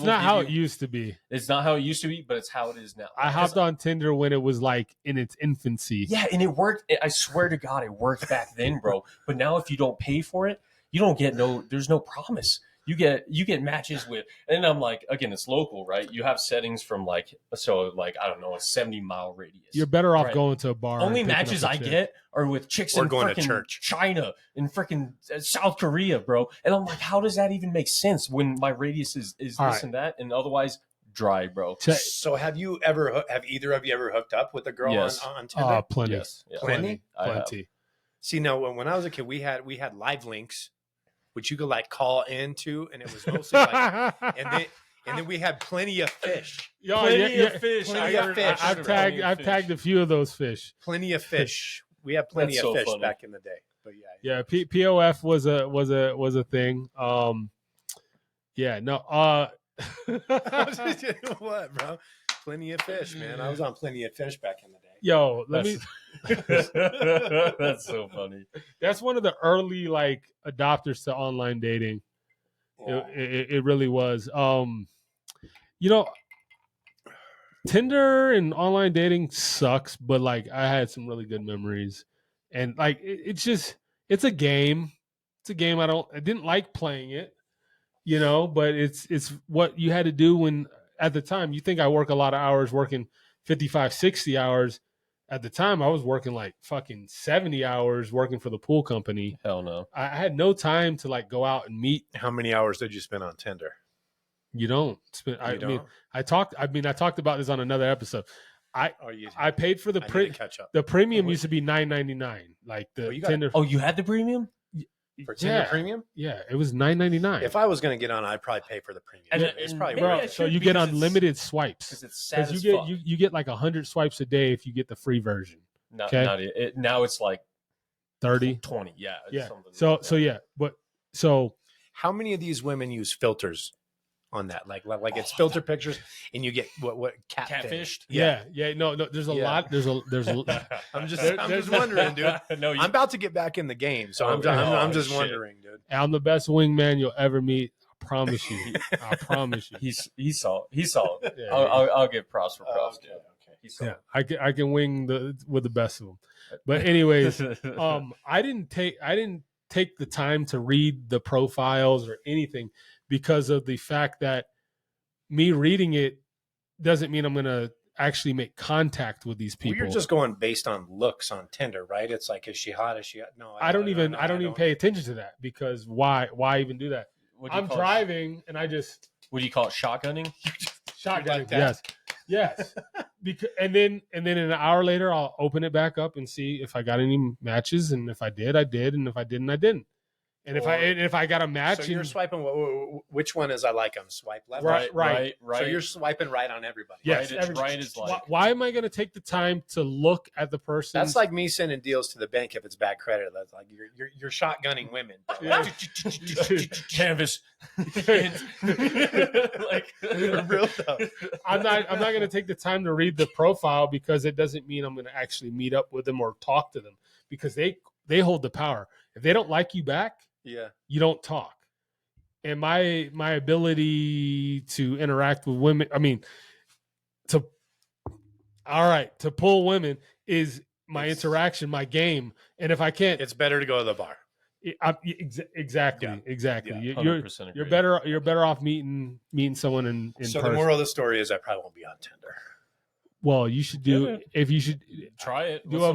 will not give how you- it used to be. It's not how it used to be, but it's how it is now. I hopped on Tinder when it was like in its infancy. Yeah, and it worked. I swear to God, it worked back then, bro. But now, if you don't pay for it, you don't get there's no promise. You get matches with, and I'm like, again, it's local, right? You have settings from I don't know, a 70-mile radius. You're better off Right. going to a bar. Only and picking matches up a I chick. get are with chicks Or in going to freaking church. China and freaking South Korea, bro. And I'm like, how does that even make sense when my radius is this All right. and that, and otherwise dry, bro? So have either of you ever hooked up with a girl Yes. on Tinder? Plenty. Yes. Yeah. Plenty? I have. Plenty. See, no, when I was a kid, we had live links, which you could like call into, and it was mostly like, and then we had plenty of fish. Yo, Plenty yeah, of fish. Plenty of fish. I've tagged a few of those fish. Plenty of fish. We had plenty That's of so fish funny. back in the day. But Yeah, POF was a thing. Yeah, no. what, bro? Plenty of fish, man. I was on plenty of fish back in the day. Yo, let me. That's so funny. That's one of the early like adopters to online dating. It really was. Tinder and online dating sucks, but like I had some really good memories, and like it's a game. It's a game. I didn't like playing it, but it's what you had to do when at the time. You think I work a lot of hours, working 55, 60 hours. At the time, I was working like fucking 70 hours working for the pool company. Hell no. I had no time to like go out and meet. How many hours did you spend on Tinder? You don't spend. I talked about this on another episode. I paid for the I need to catch up. the premium used to be $9.99. Like the you got- Tinder. Oh, you had the premium? For Tinder Premium? Yeah, it was $9.99. If I was going to get on, I'd probably pay for the premium. And- It's and probably maybe worth I it. so should you get because it's- unlimited swipes. Because it's sad Because as you get fuck. you get like 100 swipes a day if you get the free version. Okay. Now it's like 30. 20. Yeah. it's Yeah. something So like that. so yeah, but so How many of these women use filters on that? Like it's filter pictures, and you get what Catfished? yeah. No, there's a Yeah. lot. There's I'm just There- I'm there's just wondering, dude. No, I'm about to get back in the game, so I'm Oh, just shit. wondering, dude. I'm the best wingman you'll ever meet. I promise you. I promise you. he's solid. He's solid. Yeah, I'll give props for props. Okay, dude. okay. He's Yeah, solid. I can wing with the best of them. But anyways, I didn't take the time to read the profiles or anything because of the fact that me reading it doesn't mean I'm going to actually make contact with these Well, people. you're just going based on looks on Tinder, right? It's like, is she hot? Is she hot? No, I don't even pay attention to that because why even do that? What do you I'm call driving and I just What do you call it? Shotgunning? shotgun. like that? Yes. Because and then an hour later I'll open it back up and see if I got any matches, and if I did, I did, and if I didn't, I didn't. And if I got a match, so you're swiping. Which one is I like them? Swipe left. Right. So you're swiping right on everybody. Yes, right is like. Why am I going to take the time to look at the person? That's like me sending deals to the bank if it's bad credit. That's like you're shotgunning women. Canvas. Like real though. I'm not going to take the time to read the profile because it doesn't mean I'm going to actually meet up with them or talk to them because they hold the power. If they don't like you back, you don't talk. And my ability to interact with women, to pull women is my interaction, my game. And if I can't, it's better to go to the bar. Exactly. Yeah, You're better off meeting someone in so person. The moral of the story is I probably won't be on Tinder. Well, you should try it. Do a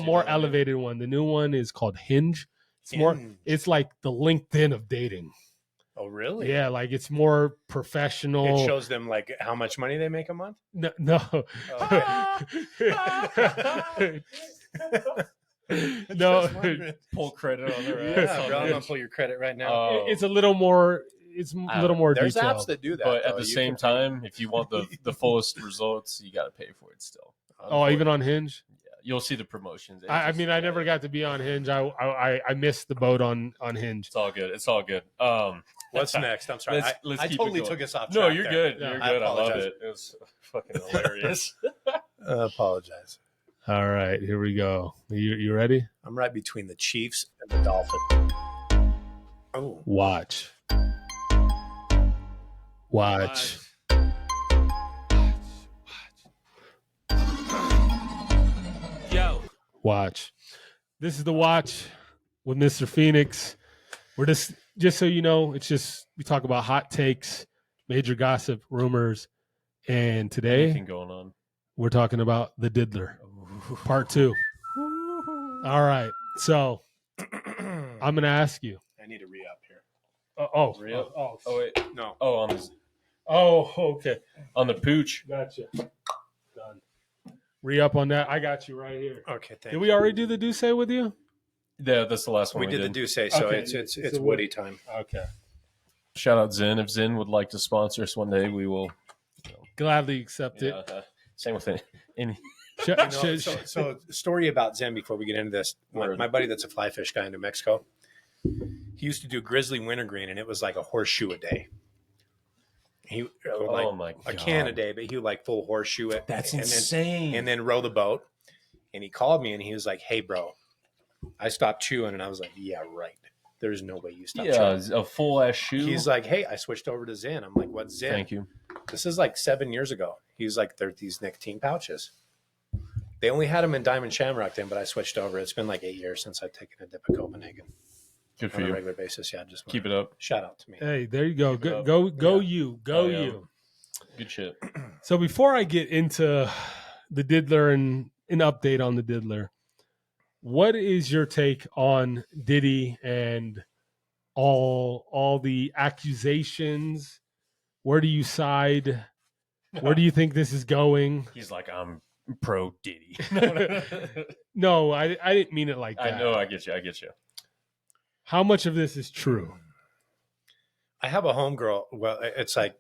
more elevated one. The new one is called Hinge. It's like the LinkedIn of dating. Oh, really? Yeah, like it's more professional. It shows them like how much money they make a month. No. No. Pull credit on their Yeah, ass. bro, I'm gonna pull your credit right now. It's a little more. It's a little more There's detailed. apps that do that, but at the same time, if you want the fullest results, you got to pay for it still. Oh, even on Hinge? Yeah, you'll see the promotions. I never got to be on Hinge. I missed the boat on Hinge. It's all good. What's next? I'm sorry. Let's I keep totally it going. took us off track. No, you're there. good. You're I good. I love apologize. it. It was fucking hilarious. I apologize. All right, here we go. You ready? I'm right between the Chiefs and the Dolphins. Oh, Watch. Yo. Watch. This is the watch with Mr. Phoenix. We're just so you know, it's just we talk about hot takes, major gossip, rumors, and today Anything going on? we're talking about the Diddler, part 2. All right, so I'm gonna ask you. I need to re-up here. Re-up? Oh, wait. No. Okay. On the pooch. Gotcha. Done. Re-up on that. I got you right here. Okay, thank Did we already do the Duce with you? Yeah, that's the last one We did the Duce, so Okay. it's It's a Woody time. Okay. Shout out Zen. If Zen would like to sponsor us one day, we will. Gladly accept it. Same with any. So story about Zen before we get into this. My buddy that's a fly fish guy in New Mexico, he used to do grizzly wintergreen, and it was like a horseshoe a day. He my a God. can a day, but he would like full horseshoe it. That's and insane. and then row the boat. And he called me and he was like, "Hey, bro, I stopped chewing." And I was like, "Yeah, right. There's no way you stopped chewing." A full ass shoe. He's like, "Hey, I switched over to Zen." I'm like, "What's Zen?" Thank you. This is like 7 years ago. He's like, "They're these nicotine pouches." They only had them in Diamond Shamrock then, but I switched over. It's been like 8 years since I've taken a dip at Copenhagen Good for on a you. regular basis. Yeah, just Keep it up. shout out to me. Hey, there you go. Keep it Go, up. go, Yeah. you. Oh, yeah. Good shit. So before I get into the Diddler and an update on the Diddler, what is your take on Diddy and all the accusations? Where do you side? Where do you think this is going? He's like, I'm pro Diddy. No, I didn't mean it like that. I know. I get you. How much of this is true? I have a homegirl. Well, it's like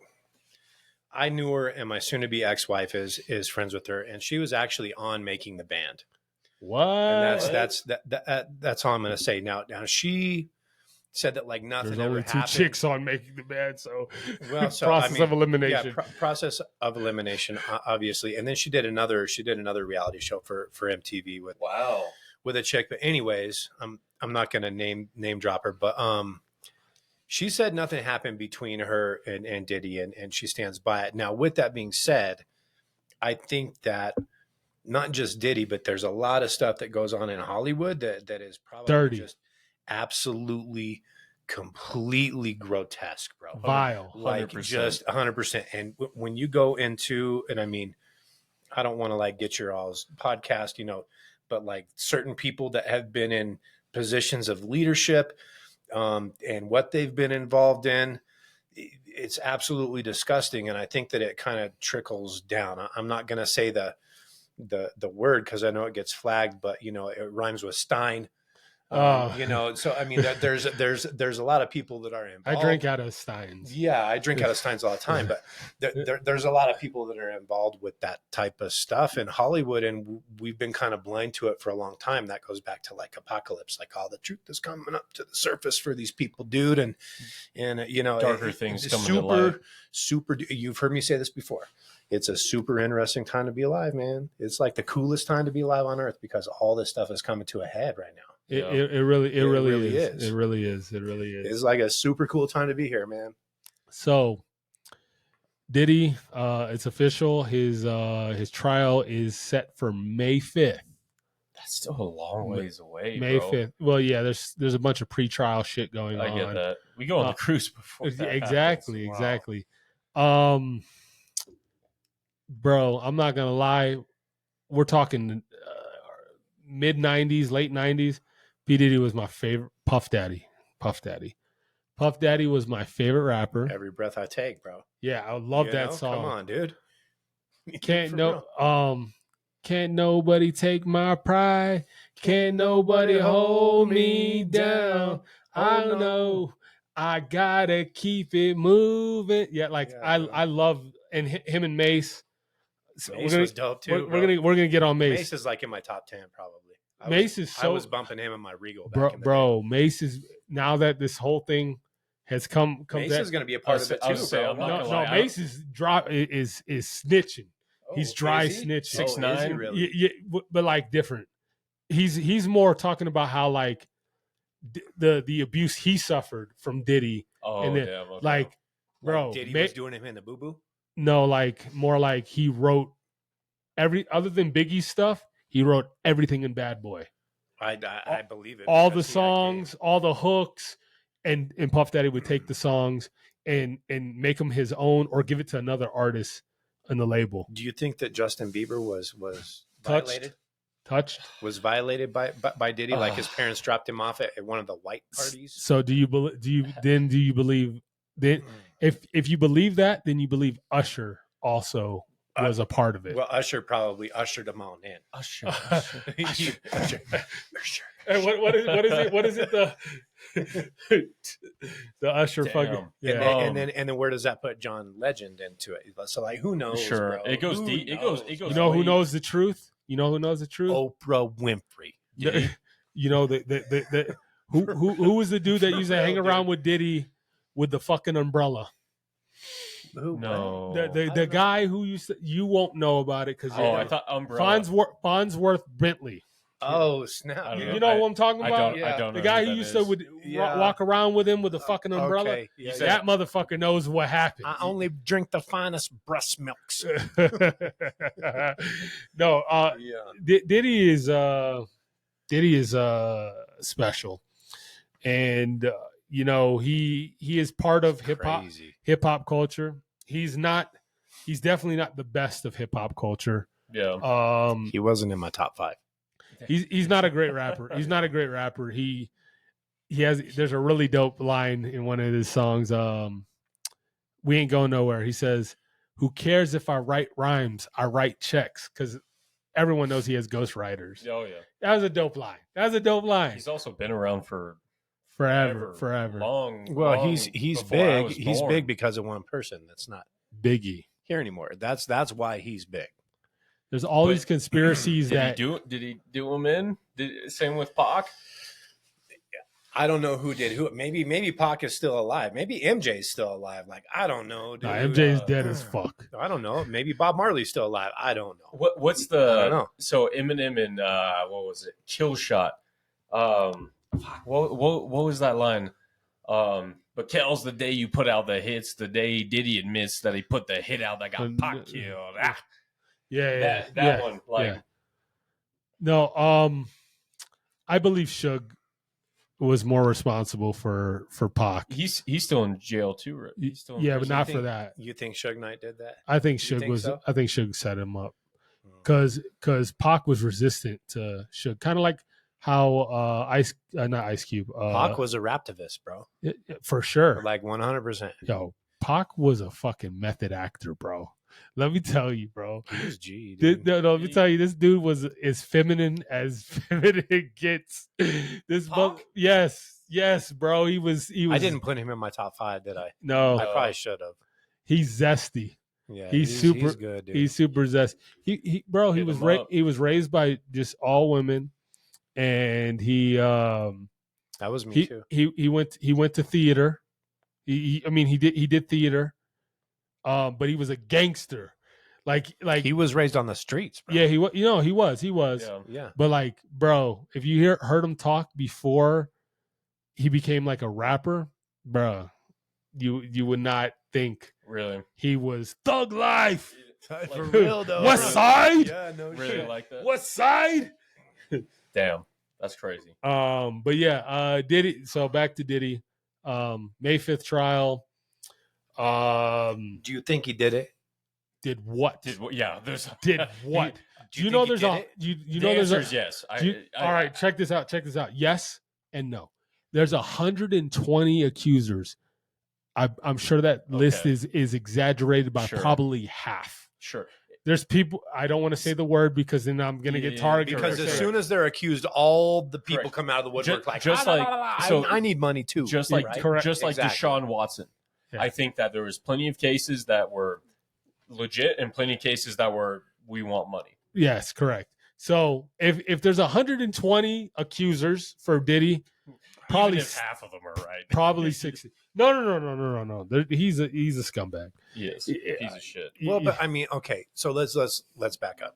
I knew her, and my soon-to-be ex-wife is friends with her, and she was actually on Making the Band. What? And that's all I'm going to say. Now she said that like nothing There's ever only 2 happened. chicks on Making the Band, so So process of elimination. Yeah, process of elimination, obviously. And then she did another reality show for MTV with a chick. But anyways, I'm not going to name drop her, but she said nothing happened between her and Diddy, and she stands by it. Now, with that being said, I think that not just Diddy, but there's a lot of stuff that goes on in Hollywood that is probably Dirty. just absolutely, completely grotesque, bro. Vile. Like 100%. just 100%. And when you go into, and I mean, I don't want to like get your all's podcast, but like certain people that have been in positions of leadership, and what they've been involved in, it's absolutely disgusting. And I think that it kind of trickles down. I'm not going to say the word because I know it gets flagged, but it rhymes with Stein. You know, so I mean, there's a lot of people that are involved. I drink out of Steins. Yeah, I drink out of Steins all the time, but there's a lot of people that are involved with that type of stuff in Hollywood, and we've been kind of blind to it for a long time. That goes back to like Apocalypse, like all the truth is coming up to the surface for these people, dude, and you know, Darker things coming to light. Super. You've heard me say this before. It's a super interesting time to be alive, man. It's like the coolest time to be alive on Earth because all this stuff is coming to a head right now. It really is. It really is. It's like a super cool time to be here, man. So Diddy, it's official. His trial is set for May 5th. That's still a long ways away. May bro. 5th. Well, yeah, there's a bunch of pre-trial shit going on. I get that. We go on the cruise before that exactly, happens. exactly. Bro, I'm not gonna lie. We're talking mid 90s, late 90s. P. Diddy was my favorite. Puff Daddy was my favorite rapper. Every breath I take, bro. Yeah, I love that song. Come on, dude. Can't nobody take my pride. Can't nobody hold me down. I know I gotta keep it moving. Yeah, like I love and him and Mace. Mace was dope too. We're gonna get on Mace. Mace is like in my top 10 probably. I was bumping him in my Regal. Back in the day. Mace is now that this whole thing has come. Mace is going to be a part of it too, bro. No, Mace is snitching. He's dry snitching. 6ix9ine, really? Yeah, but like different. He's more talking about how like the abuse he suffered from Diddy. Oh, and then, damn. Okay. like, bro, Like Diddy was doing him in the boo boo. No, like more like he wrote other than Biggie's stuff. He wrote everything in Bad Boy. I believe it. All the songs, all the hooks, and Puff Daddy would take the songs and make them his own or give it to another artist on the label. Do you think that Justin Bieber was violated? Was violated by Diddy? Like his parents dropped him off at one of the white parties? So do you believe if you believe that, then you believe Usher also was a part of it. Well, Usher probably ushered him on in. Usher. Hey, what is it? What is it? The Usher fucking. Yeah. And then where does that put John Legend into it? So like, who knows? Sure, bro? it goes deep. It goes. You know who knows the truth? You know who knows the truth? Oprah Winfrey. You know the who was the dude that used to hang around with Diddy with the fucking umbrella? Who? No, the guy who you won't know about it because I thought umbrella. Farnsworth Bentley. Oh snap! You know what I'm talking about? I don't know. The guy who used to walk around with him with the fucking umbrella. Okay. Yeah, that motherfucker knows what happened. I only drink the finest breast milks. No, Diddy is special, and you know he is part of hip hop culture. He's definitely not the best of hip hop culture. Yeah. He wasn't in my top 5. He's not a great rapper. He's not a great rapper. There's a really dope line in one of his songs. We ain't going nowhere. He says, "Who cares if I write rhymes? I write checks." Because everyone knows he has ghostwriters. Oh yeah. That was a dope line. He's also been around for forever. Long. Well, long he's before I big. was He's born. big because of one person that's not Biggie. here anymore. That's why he's big. There's all these conspiracies Did he do him in? Same with Pac? I don't know who did who. Maybe Pac is still alive. Maybe MJ's still alive. Like, I don't know. Dude. Nah, MJ's dead as fuck. I don't know. Maybe Bob Marley's still alive. I don't know. What's the? I don't know. So Eminem and what was it? Kill Shot. What was that line? But Kel's the day you put out the hits, the day Diddy admits that he put the hit out that got Pac killed. That one. Like, yeah. No, I believe Suge was more responsible for Pac. he's still in jail too, right? He's still in Yeah, but prison. not for that. You think Suge Knight did that? I think You Suge think was. so? I think Suge set him up because Pac was resistant to Suge, kind of like how not Ice Cube. Pac was a raptivist, bro. For sure. Like 100%. Yo, Pac was a fucking method actor, bro. Let me tell you, bro. He was G, dude. No, let me tell you, this dude was as feminine as feminine gets. Yes, bro. He was. I didn't put him in my top 5, did I? No, I probably should have. he's zesty. Yeah, He's super. He's good, dude. He's super zesty. He was raised by just all women, and that was me too. He went to theater. He did theater. But he was a gangster. Like He was raised on the streets, bro. yeah, he was. Yeah. But like, bro, if you heard him talk before he became like a rapper, bro, you would not think Really? he was thug life. For real though. West Side? Yeah, no Really shit. like that? West Side? Damn, that's crazy. But yeah, Diddy. So back to Diddy. May 5th trial. Do you think he did it? Did what? Yeah, there's Did what? Do you know there's all answer yes. right, check this out. Yes and no. There's 120 accusers. I'm sure that list is exaggerated by probably half. Sure. There's people. I don't want to say the word because then I'm going to get targeted. Because as soon as they're accused, all the people come out of the woodwork I need money too. Just like Correct. just like Exactly. Deshaun Watson. Yeah. I think that there was plenty of cases that were legit and plenty of cases that were we want money. Yes, correct. So if there's 120 accusers for Diddy, probably Even if half of them are right. probably 60. No. He's a scumbag. Yes, Yeah. piece of shit. Well, but I mean, okay, so let's back up.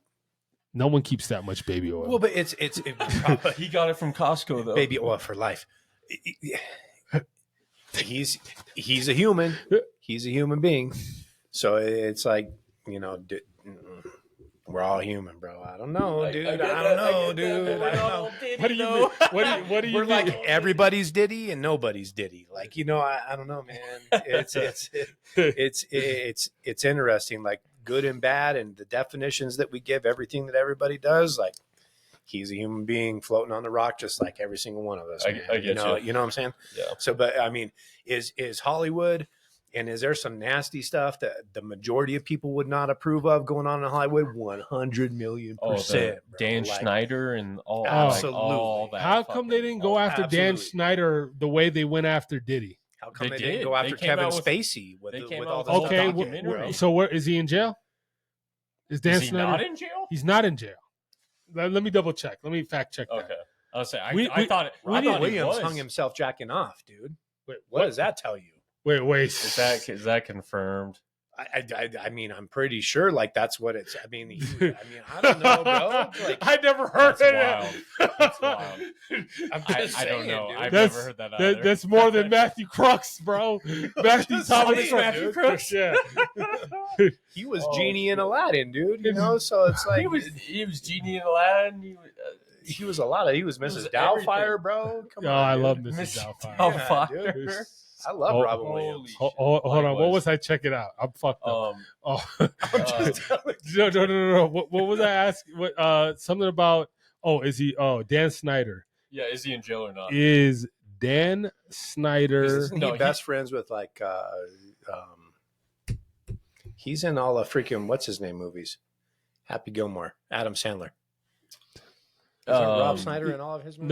No one keeps that much baby oil. Well, but He got it from Costco though. baby oil for life. He's a human. He's a human being. So it's like, we're all human, bro. I don't know, dude. I don't know, dude. I don't know. What do you mean? What do you We're mean? like everybody's Diddy and nobody's Diddy. Like, I don't know, man. It's interesting, like good and bad, and the definitions that we give everything that everybody does. Like, he's a human being floating on the rock, just like every single one of us. I get you know what I'm saying? Yeah. So, but I mean, is Hollywood? And is there some nasty stuff that the majority of people would not approve of going on in Hollywood? 100 million %. Dan Schneider and all. Absolutely. All that How come they didn't go after Dan Absolutely. Schneider the way they went after Diddy? How come They they didn't did. go after They came Kevin out with- Spacey with they came with out all with the a whole Okay, documentary. so where is he in jail? Is Dan Is he Snyder not in jail? He's not in jail. Let me double check. Let me fact check that. Okay. I'll say I We- thought Robin he Williams was. hung himself jacking off, dude. Wait, What does that tell you? Wait. Is that confirmed? I mean, I'm pretty sure like that's what it's. I mean, I don't know, bro. Like, I never heard That's of wild. That's wild. I'm I just don't saying, know. dude. I've That's- never heard that either. That's more than Matthew Crooks, bro. Matthew Just Thomas saying, Crooks. dude. Crooks? Yeah. He was Oh, Genie in shit. Aladdin, dude. So it's like he was Genie in Aladdin. he was a lot of. He was was Mrs. Doubtfire, everything. bro. Come Oh, on, I dude. love Miss Mrs. Doubtfire. Doubtfire. Yeah, dude. This- I love Oh, Robin holy Williams. shit. Hold on. What Likewise. was I checking out? I'm fucked up. Oh. I'm just telling you. No. What was I asking? What? Something about? Oh, is he? Oh, Dan Snyder. Yeah, is he in jail or not? Is Dan Snyder? Isn't he No, best friends with like he's in all the freaking what's his name movies. Happy Gilmore, Adam Sandler. Isn't Rob Snyder in all of his movies?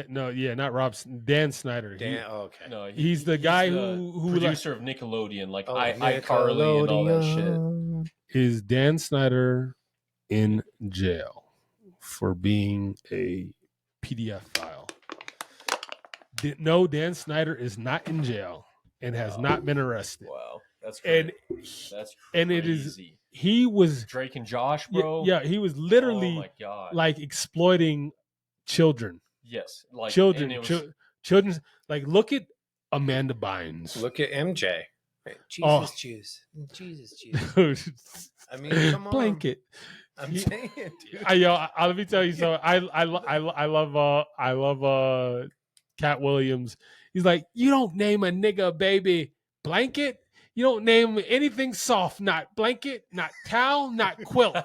Not Rob. Dan Snyder. Dan, okay. No, He's the guy who producer of Nickelodeon, like Oh, iCarly and all that shit. Nickelodeon. Is Dan Snyder in jail for being a PDF file? No, Dan Snyder is not in jail and has not been arrested. Wow, that's crazy. That's crazy. And it is he was Drake and Josh, bro. yeah, he was literally Oh my god. like exploiting children. Yes, like Children, and it was- children's like look at Amanda Bynes. Look at MJ. Oh. Jesus juice. I mean, come on. Blanket. I'm saying, dude. Let me tell you something. I love Cat Williams. He's like, you don't name a nigga baby blanket. You don't name anything soft, not blanket, not towel, not quilt.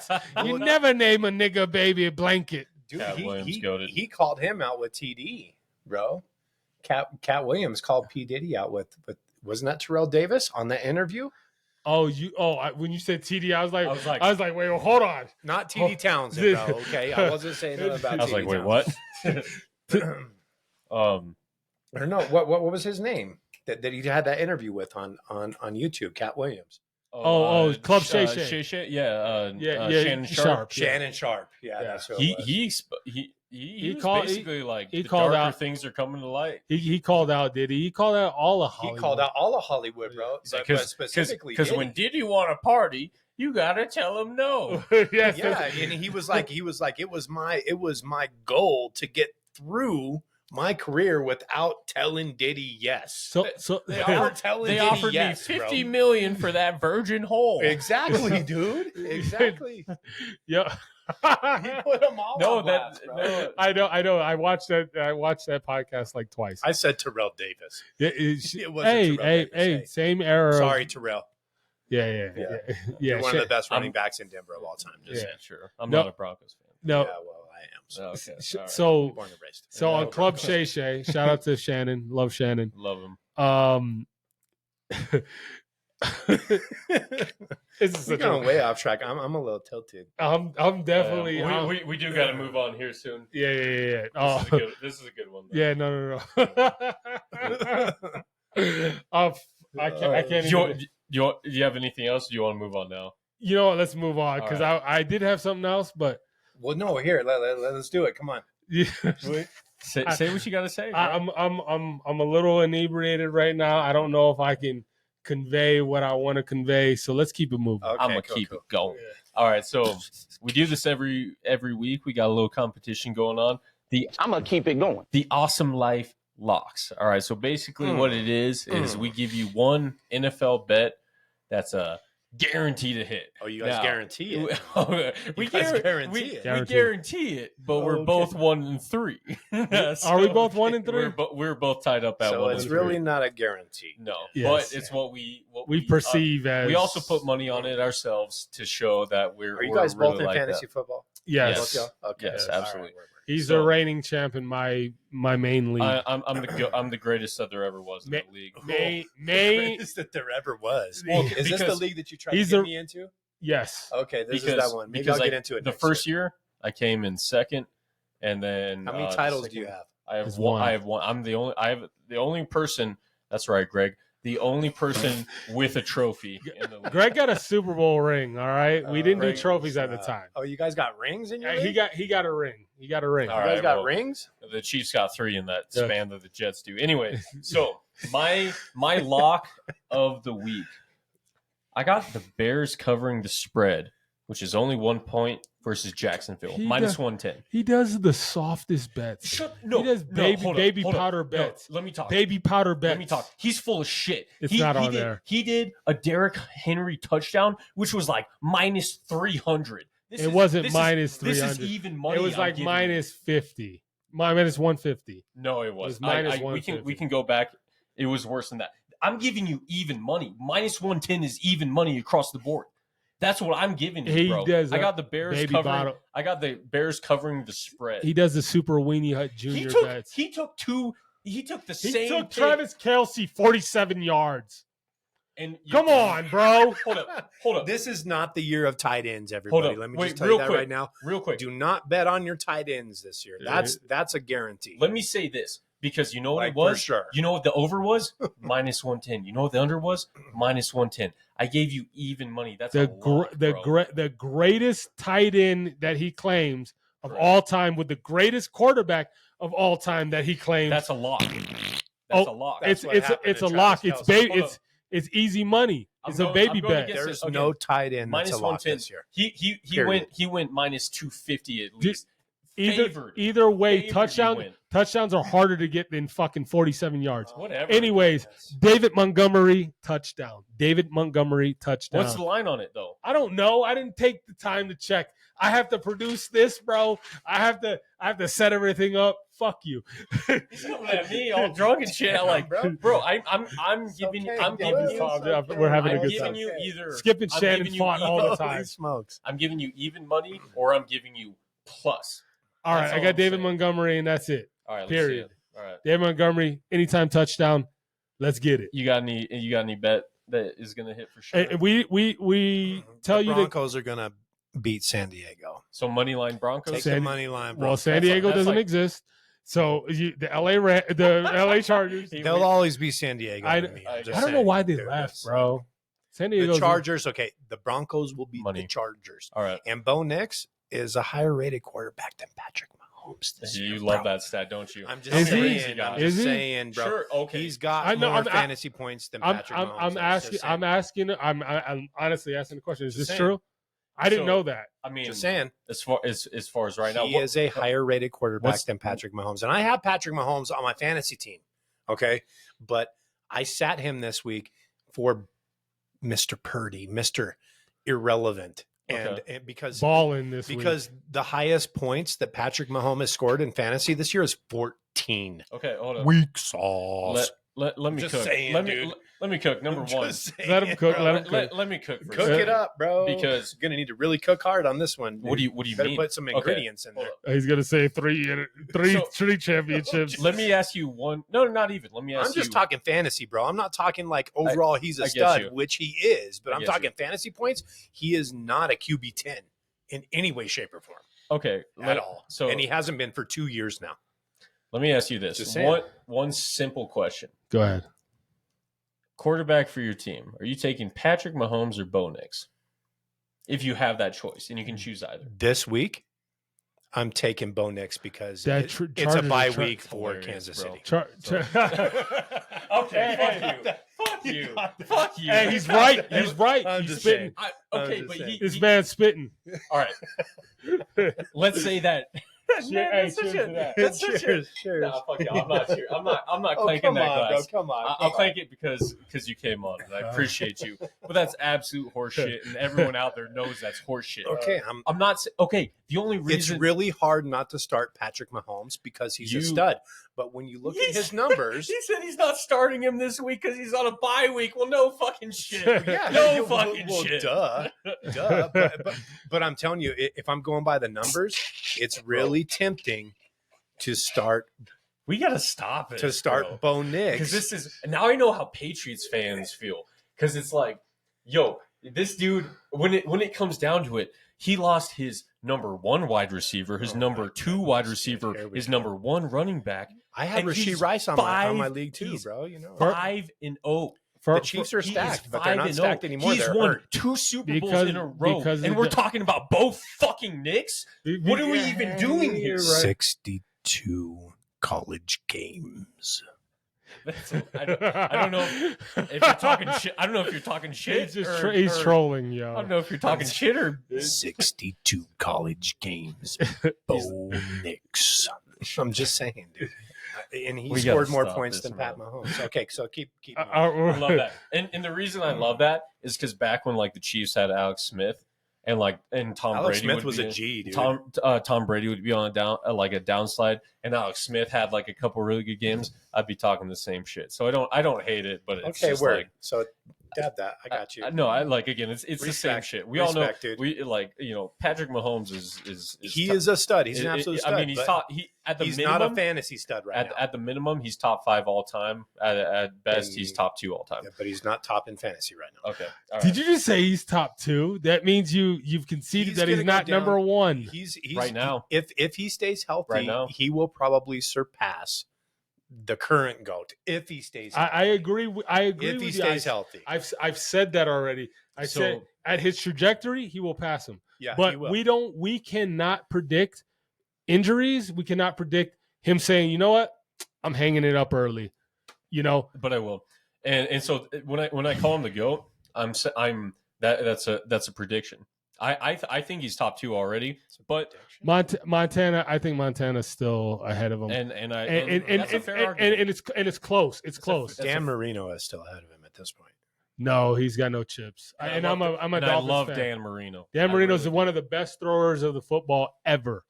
You never name a nigga baby blanket. Dude, Cat Williams goated. he called him out with TD, bro. Cat Williams called P Diddy out with wasn't that Terrell Davis on that interview? Oh, when you said TD, I was like, wait, well, hold on. Not TD Townsend, bro. Okay, I wasn't saying nothing about. I was TD like, wait, Townsend. what? Or no, what was his name that he had that interview with on YouTube? Cat Williams. Club Shay Shay. Shannon Sharp. Shannon Sharp. Yeah, that's who it was. He was basically like he the called darker out things are coming to light. He called out Diddy. He called out all of Hollywood. He called out all of Hollywood, bro. But specifically, because when Diddy want to party, you gotta tell him no. Yes, yeah, and he was like, it was my goal to get through my career without telling Diddy yes. So they offered me $50 million for that virgin hole. Exactly, dude. Exactly. Yeah. He put them all on blast, bro. No, I know. I watched that podcast like twice. I said Terrell Davis. It was hey, same era. Sorry, Terrell. Yeah. You're one of the best running backs in Denver of all time. Sure. I'm not a Broncos fan. No. Yeah, well, I am. So, okay. So, born and raised. So on Club Shay Shay, shout out to Shannon. Love Shannon. Love him. This is going way off track. I'm a little tilted. I'm definitely. We do got to move on here soon. Yeah. This is a good one. Though. Yeah, no. I can't. Do you have anything else? Or do you want to move on now? You know what? Let's move on because I did have something else, but well, no. Here, let's do it. Come on. Yeah. Say what you got to say. I'm a little inebriated right now. I don't know if I can convey what I want to convey, so let's keep it moving. Okay, I'm gonna keep it going. Yeah. All right, so we do this every week. We got a little competition going on. I'm gonna keep it going. The Awesome Life Locks. All right, so basically what it is we give you one NFL bet that's a guarantee to hit. Oh, you guys guarantee it? We guarantee it, but we're both 1-3. So are we both 1-3? We're both tied up at 1-3. So it's really not a guarantee. No, but it's what we perceive as. We also put money on it ourselves to show that we're. Are you guys really both in fantasy football? Yes. Okay. Yes, absolutely. Right. He's the reigning champ in my main league. I'm the greatest that there ever was in the league. Greatest that there ever was. Well, is this the league that you tried to get me into? Yes. Okay, this is that one. Maybe I'll get into it. The first year, I came in second, and then how many titles do you have? I have one. I have one. I'm the only. I have the only person. That's right, Greg. The only person with a trophy in the league. Greg got a Super Bowl ring. All right, we didn't do trophies at the time. Oh, you guys got rings in your league? He got a ring. He got a ring. All right, you guys got rings? The Chiefs got 3 in that span that the Jets do. Anyway, so my lock of the week, I got the Bears covering the spread, which is only 1 point versus Jacksonville, minus 110. He does the softest bets. He does baby powder bets. No, let me talk. Baby powder bets. Let me talk. He's full of shit. It's not on there. He did a Derrick Henry touchdown, which was like minus 300. It wasn't minus 300. This is even money. It was like minus 50. Minus 150. No, it was. Minus 150. We can go back. It was worse than that. I'm giving you even money. Minus 110 is even money across the board. That's what I'm giving you, bro. I got the Bears covering. I got the Bears covering the spread. He does the Super Weenie Hut Junior bets. He took the same. He took Travis Kelce 47 yards. And come on, bro. Hold up. This is not the year of tight ends, everybody. Let me just tell you that right now. Real quick. Do not bet on your tight ends this year. That's a guarantee. Let me say this. Because you know what it was? For sure. You know what the over was? minus 110. You know what the under was? Minus 110. I gave you even money. That's the greatest tight end that he claims of all time with the greatest quarterback of all time that he claims. That's a lock. That's a lock. It's a lock. It's easy money. It's a baby bet. There's no tight end that's a lock this year. He went minus 250 at least. Either way, touchdowns are harder to get than fucking 47 yards. Whatever. Anyways, David Montgomery touchdown. What's the line on it though? I don't know. I didn't take the time to check. I have to produce this, bro. I have to set everything up. Fuck you. He's coming at me all drunk and shit. I'm like, bro, I'm giving you. We're having a good time. Skip and Shannon fought all the time. I'm giving you even money, or I'm giving you plus. All right, I got David Montgomery, and that's it. All right, period. All right, David Montgomery, anytime touchdown. Let's get it. You got any bet that is going to hit for sure? And we tell the you Broncos are going to beat San Diego. So money line Broncos. Take San- the money line, Broncos. Well, San Diego that's doesn't like- exist. So the LA Chargers. They'll always be San Diego. I to me. I'm I just don't know saying. why they There it left, is. bro. San Diego. The Chargers, okay. The Broncos will beat Money. the Chargers. All right. And Bo Nix is a higher rated quarterback than Patrick Mahomes this year. You love bro. that stat, don't you? I'm just Is he? saying. I'm Is just he? saying, bro. Sure. Okay. He's got I know, more I'm- fantasy points than Patrick Mahomes. I'm asking. I'm honestly asking the question. Is Just this saying. true? I didn't So- know that. I mean, Just saying. as far as right now, He is a higher rated quarterback what's- than Patrick Mahomes. And I have Patrick Mahomes on my fantasy team. Okay. But I sat him this week for Mr. Purdy, Mr. Irrelevant. And because Balling this week. because the highest points that Patrick Mahomes has scored in fantasy this year is 14. Okay, hold on. Weak sauce. Let me Just cook. saying, let dude. me let me cook. Number one, Let him cook. Let him cook. let me cook. For a Cook second. it up, bro. Because- you're gonna need to really cook hard on this one. What do dude. you Better mean? put some Okay, ingredients in hold there. up. He's gonna say three So- championships. Let me ask you one. No, not even. Let me ask I'm just you. talking fantasy, bro. I'm not talking like overall he's a I get stud, you. which he is, but I I'm get talking fantasy points. He is not a QB 10 in any way, shape, or form Okay, at all. So And he hasn't been for 2 years now. let me ask you this. Just saying. One simple question. Go ahead. Quarterback for your team. Are you taking Patrick Mahomes or Bo Nix? If you have that choice, and you can choose either. This week, I'm taking Bo Nix because That it's a Chargers bye are week for hilarious, Kansas bro. City. Okay, fuck you. Fuck you. Hey, he's right. He's right. I'm He's just spitting. Okay, I'm but just saying. This man's spitting. all right. Let's say that. Hey, That's such cheers a- to that. that's such a- Cheers, cheers. Nah, fuck you. I'm not. I'm not Oh, clanking come that on, glass. bro. Come on. I'll clank it because you came on, and I appreciate you. But that's absolute horseshit, and everyone out there knows that's horseshit. Okay, I'm not. Okay, the only it's reason really hard not to start Patrick Mahomes because he's a You- stud. But when you look at his numbers, he said he's not starting him this week because he's on a bye week. Well, no fucking shit. yeah, No fucking shit. Duh. But I'm telling you, if I'm going by the numbers, it's really tempting to start We gotta stop it. bro. Bo Nix. Because this is now I know how Patriots fans feel. Because it's like, yo, this dude, when it comes down to it, he lost his number one wide receiver, his number two wide receiver, Here we his go. number one running back. I had and Rasheed he's Rice on my five- league too, he's bro. You know, 5-0. the Chiefs are He is stacked, but they're not 5-0. stacked anymore. He's They're won hurt. 2 Super Bowls Because- in a row, because and of we're the- talking about both fucking Knicks. What are we even doing here? You're right. 62 college games. I don't know if you're talking shit. I don't know if you're talking shit. He's trolling, yo. I don't know if you're talking shit or 62 college games. Bo Nix. I'm just saying, dude. And he We scored gotta more stop points this, than bro. Pat Mahomes. Okay, so keep. I love that. And the reason I love that is because back when like the Chiefs had Alex Smith and Tom Alex Brady Smith would was be a G, dude. Tom Brady would be on a downslide, andAlex Smith had like a couple really good games. I'd be talking the same shit. So I don't hate it, but it's Okay, just word. like So dab that. I got you. no, I like again. It's the same Respect. shit. We all know. Respect, dude. We like Patrick Mahomes is He is a stud. He's an absolute stud. I mean, he's but top. He at the he's minimum. not a fantasy stud right now. At the minimum, he's top 5 all time. At best, And- he's top 2 all time. Yeah, but he's not top in fantasy right now. Okay. All right. Did you just say he's top 2? That means you've conceded that he's gonna go not down- number 1. He's Right now. If he stays healthy, Right now. he will probably surpass the current GOAT if he stays healthy. I agree. I agree If with he you. stays healthy. I've said that already. I So- said at his trajectory, he will pass him. Yeah, he But will. we cannot predict injuries. We cannot predict him saying, you know what, I'm hanging it up early. But I will. And so when I call him the GOAT, that's a prediction. I think he's top 2 already, but Montana. I think Montana's still ahead of him. and And that's a fair argument. it's close. It's close. Dan Marino is still ahead of him at this point. No, he's got no chips. And I'm a and I Dolphins love fan. Dan Marino. Dan I Marino's really one of the best throwers of the football ever.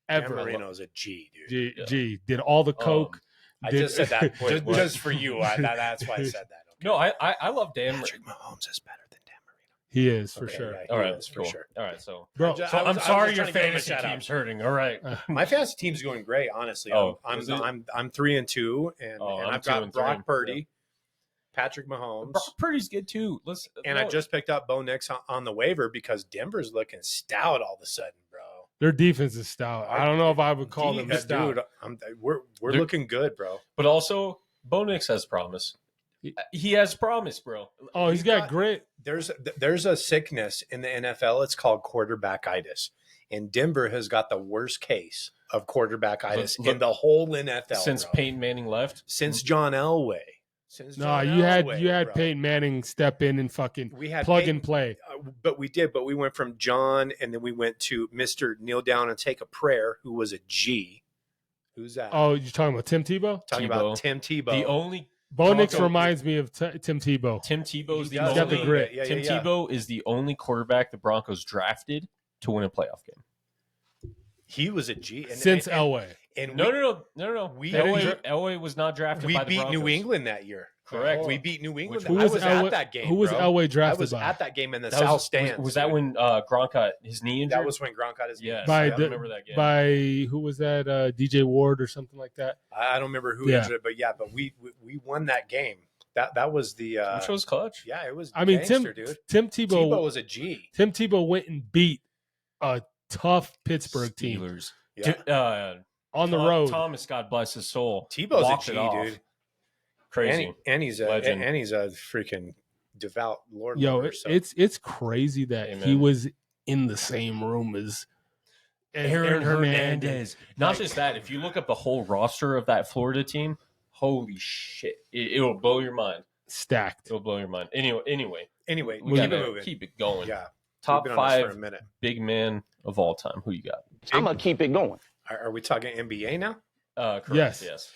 Dan Marino's a G, dude. G did all the coke. I did- just said that Wait, what? just for you. That's why I said that. Okay. No, I love Dan. Patrick Mahomes is better than Dan Marino. He is for Okay, sure. yeah, he All right, is for cool. sure. All right, so Bro, I so was- I'm I sorry was your trying to give him a fantasy shout out. team's hurting. All right. My fantasy team's going great, honestly. Oh, I'm is it? I'm 3-2, and Oh, and I'm I've 2 got and Brock 3. Purdy, Patrick Mahomes. Brock Purdy's good too. And I just picked up Bo Nix on the waiver because Denver's looking stout all of a sudden, bro. Their defense is stout. I don't know if I would call them stout. Dude, we're looking good, bro. But also, Bo Nix has promise. He has promise, bro. Oh, he's got grit. There's a sickness in the NFL. It's called quarterbackitis. And Denver has got the worst case of quarterbackitis in the whole NFL since Peyton Manning left. Since John Elway. You had Peyton Manning step in and fucking plug and play. But we did. But we went from John, and then we went to Mr. Kneel Down and Take a Prayer, who was a G. Who's that? Oh, you're talking about Tim Tebow? Talking about Tim Tebow. The only Bo Nix reminds me of Tim Tebow. Tim Tebow is got the grit. Tim Tebow is the only quarterback the Broncos drafted to win a playoff game. He was a G since Elway. No. Elway was not drafted. We by the beat Broncos. New England that year. Correct. We beat New England. I was at that game. Who was Elway drafted? I was by? at that game in the South Stands. Was that when Gronk got his knee injured? That was when Gronk got his knee. Yes, I remember that game. By who was that? DJ Ward or something like that. I don't remember who injured it, but we won that game. That was the which was clutch. Yeah, it was. I mean, Tim Tebow was a G. Tim Tebow went and beat a tough Pittsburgh Steelers. team. On the road. Thomas, God bless his soul. Tebow's a G, dude. Crazy. And he's a freaking devout Lord. Yo, it's crazy that he was in the same room as Aaron Hernandez. Not just that. If you look up the whole roster of that Florida team, holy shit, it will blow your mind. Stacked. It'll blow your mind. Anyway, we gotta moving. Keep it going. Yeah. Top 5 big man of all time. Who you got? I'm gonna keep it going. Are we talking NBA now? Correct. Yes.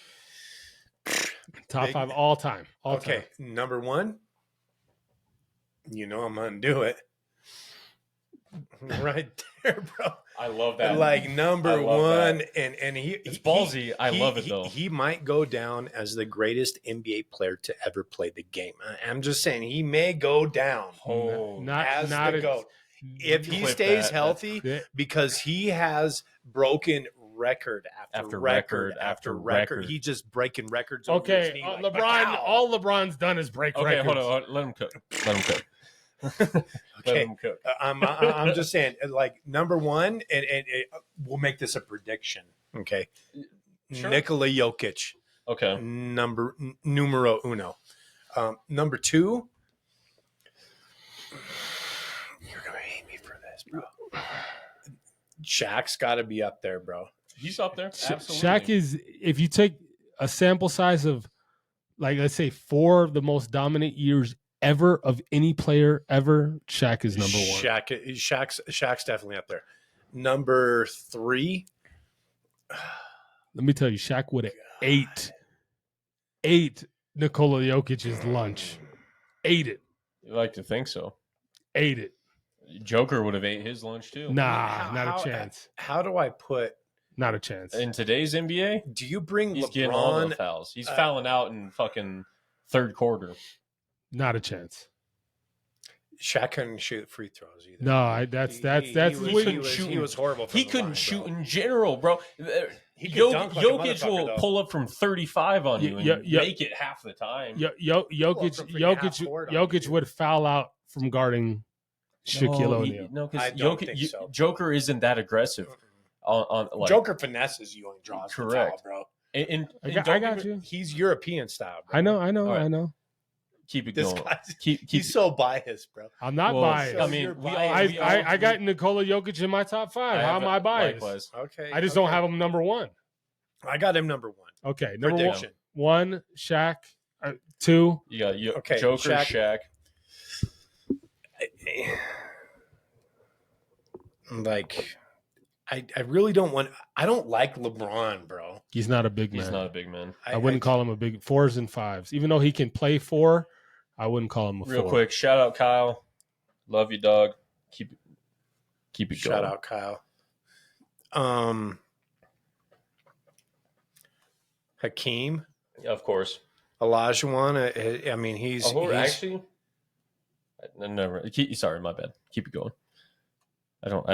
Top 5 all time. Okay, number 1. You know I'm gonna do it. Right there, bro. I love that. Like number 1, and it's ballsy. I love it though. He might go down as the greatest NBA player to ever play the game. I'm just saying he may go down as the GOAT. If he stays healthy, because he has broken record after record after record. He just breaking records. Okay, LeBron. All LeBron's done is break records. Okay, hold on. Let him cook. Okay, I'm just saying, like number 1, and we'll make this a prediction. Okay, sure. Nikola Jokic. Okay, numero uno. Number 2. You're gonna hate me for this, bro. Shaq's got to be up there, bro. He's up there. Absolutely. Shaq is. If you take a sample size of, like, let's say 4 of the most dominant years ever of any player ever, Shaq is number 1. Shaq's definitely up there. Number 3. Let me tell you, Shaq would have ate Nikola Jokic's lunch. Ate it. You like to think so. Ate it. Joker would have ate his lunch too. Nah, not a chance. How do I put? Not a chance. In today's NBA, do you bring he's LeBron? Getting all the fouls. He's fouling out in fucking third quarter. Not a chance. Shaq couldn't shoot free throws either. No, he was horrible. He couldn't shoot in general, bro. Jokic will pull up from 35 on you and make it half the time. Jokic would foul out from guarding Shaquille O'Neal. No, because Joker isn't that aggressive. Joker finesses you and draws correct, the foul, bro. And I got you. He's European style, bro. I know. Keep it going. He's so biased, bro. I'm not biased. I mean, I got Nikola Jokic in my top 5. How am I biased? Likewise. Okay. I just don't have him number 1. I got him number 1. Okay, number Prediction. 1, Shaq. 2. You got Joker, Shaq. Like, I really don't want. I don't like LeBron, bro. He's not a big man. He's not a big man. I wouldn't call him a big 4s and 5s. Even though he can play 4, I wouldn't call him a 4. Real quick, shout out Kyle. Love you, dog. Keep it going. Shout out Kyle. Hakeem, of course. Olajuwon. I mean, he's actually. Never. Sorry, my bad. Keep it going. I don't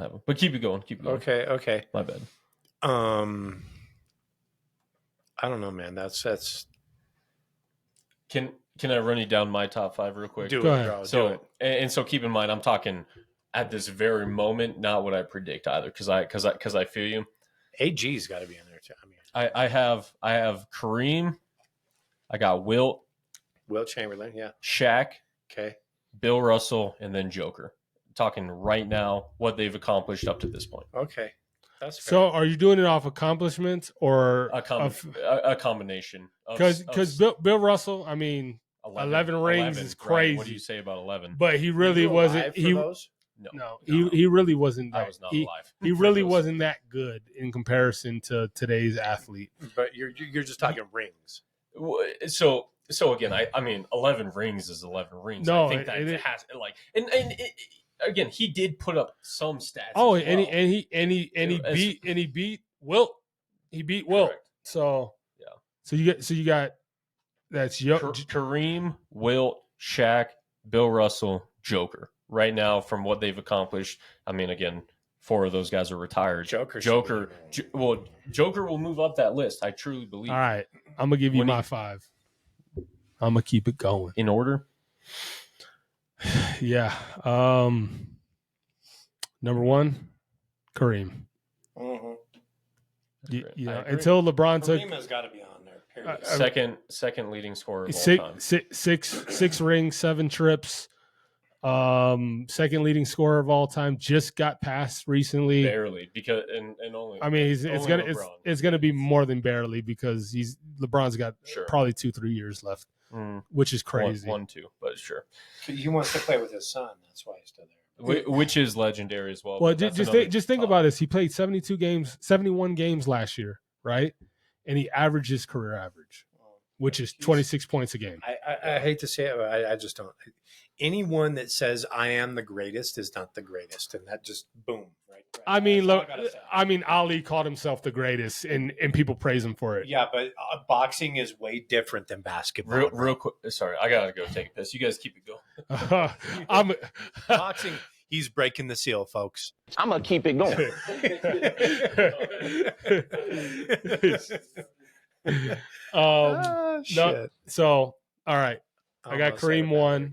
have him. But keep it going. Keep it going. Okay. My bad. I don't know, man. That's Can I run you down my top 5 real quick? Do Go it, ahead. bro. Do So it. and so keep in mind, I'm talking at this very moment, not what I predict either, because I feel you. AG's got to be in there too. I mean, I have Kareem, I got Wilt, Will Chamberlain. Yeah. Shaq, Okay. Bill Russell, and then Joker. Talking right now, what they've accomplished up to this point. Okay. That's fair. So, are you doing it off accomplishments or A combination. because Bill Russell? I mean, 11 rings is crazy. Right. What do you say about 11? but he Were really you wasn't. alive for He those? No. he really wasn't. That, I was not he, alive. He for really those. wasn't that good in comparison to today's athlete. But you're just talking rings. So again, I mean, 11 rings is 11 rings. No, I think that it has like and again, he did put up some stats. Oh, as and well. he beat Wilt. He beat Wilt. Correct. So Yeah. So you got that's Kareem, Wilt, Shaq, Bill Russell, Joker. Right now, from what they've accomplished, I mean, again, 4 of those guys are retired. Joker will move up that list. I truly believe. All right, I'm gonna give you When my 5. I'm gonna keep it going. In order. Yeah. Number 1, Kareem. Mm-hmm. You know, until LeBron took Kareem has got to be on there. Period. Second leading scorer of all time. six rings, 7 trips. Second leading scorer of all time, just got passed recently. Barely, because and only. I mean, it's gonna be more than barely because LeBron's got probably 2-3 years left, which is crazy. 1-2, but sure. He wants to play with his son. That's why he's still there. Which is legendary as well. Well, just think about this. He played 71 games last year, right? And he averaged his career average, which is 26 points a game. I hate to say it, but I just don't. Anyone that says I am the greatest is not the greatest, and that just boom. Right. I mean, look. I mean, Ali called himself the greatest, and people praise him for it. Yeah, but boxing is way different than basketball. Real quick. Sorry, I gotta go take a piss. You guys keep it going. Boxing. He's breaking the seal, folks. I'm gonna keep it going. No, so all right, I got Almost said a Kareem bad 1. word.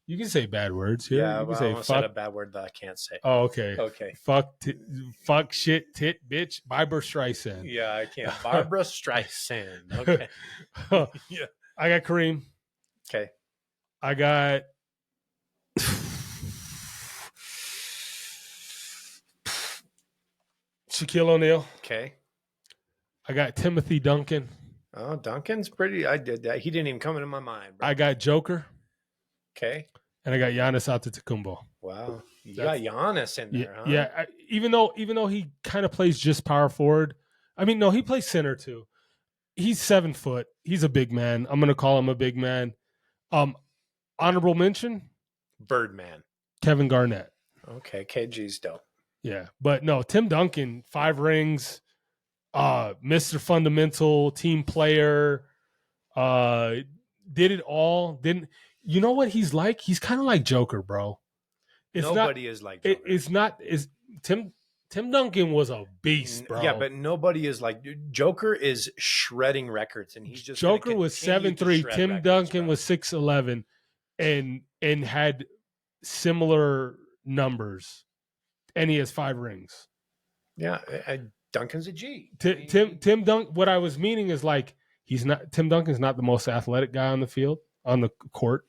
You can say bad words here. Yeah, you can I say almost said a fuck. bad word that I can't say. Oh, okay. Okay. Fuck, shit, tit, bitch, Barbara Streisand. Yeah, I can't. Barbara Streisand. Okay. Yeah. I got Kareem. Okay. I got Shaquille O'Neal. Okay. I got Timothy Duncan. Oh, Duncan's pretty. I did that. He didn't even come into my mind. Bro. I got Joker. Okay. And I got Giannis Antetokounmpo. Wow. You got Giannis in there, huh? Yeah. Even though he kind of plays just power forward. I mean, no, he plays center too. He's 7 foot. He's a big man. I'm gonna call him a big man. Honorable mention, Birdman. Kevin Garnett. Okay, KG's dope. Yeah, but no, Tim Duncan, 5 rings, Mr. Fundamental, team player, did it all. Didn't you know what he's like? He's kind of like Joker, bro. Nobody is like Joker. It's not. Is Tim Duncan was a beast, bro. Yeah, but nobody is like Joker is shredding records, and he's just Joker was 7'3". Tim Duncan was 6'11", and had similar numbers, and he has 5 rings. Yeah, Duncan's a G. Tim Duncan. What I was meaning is like Tim Duncan's not the most athletic guy on the field on the court.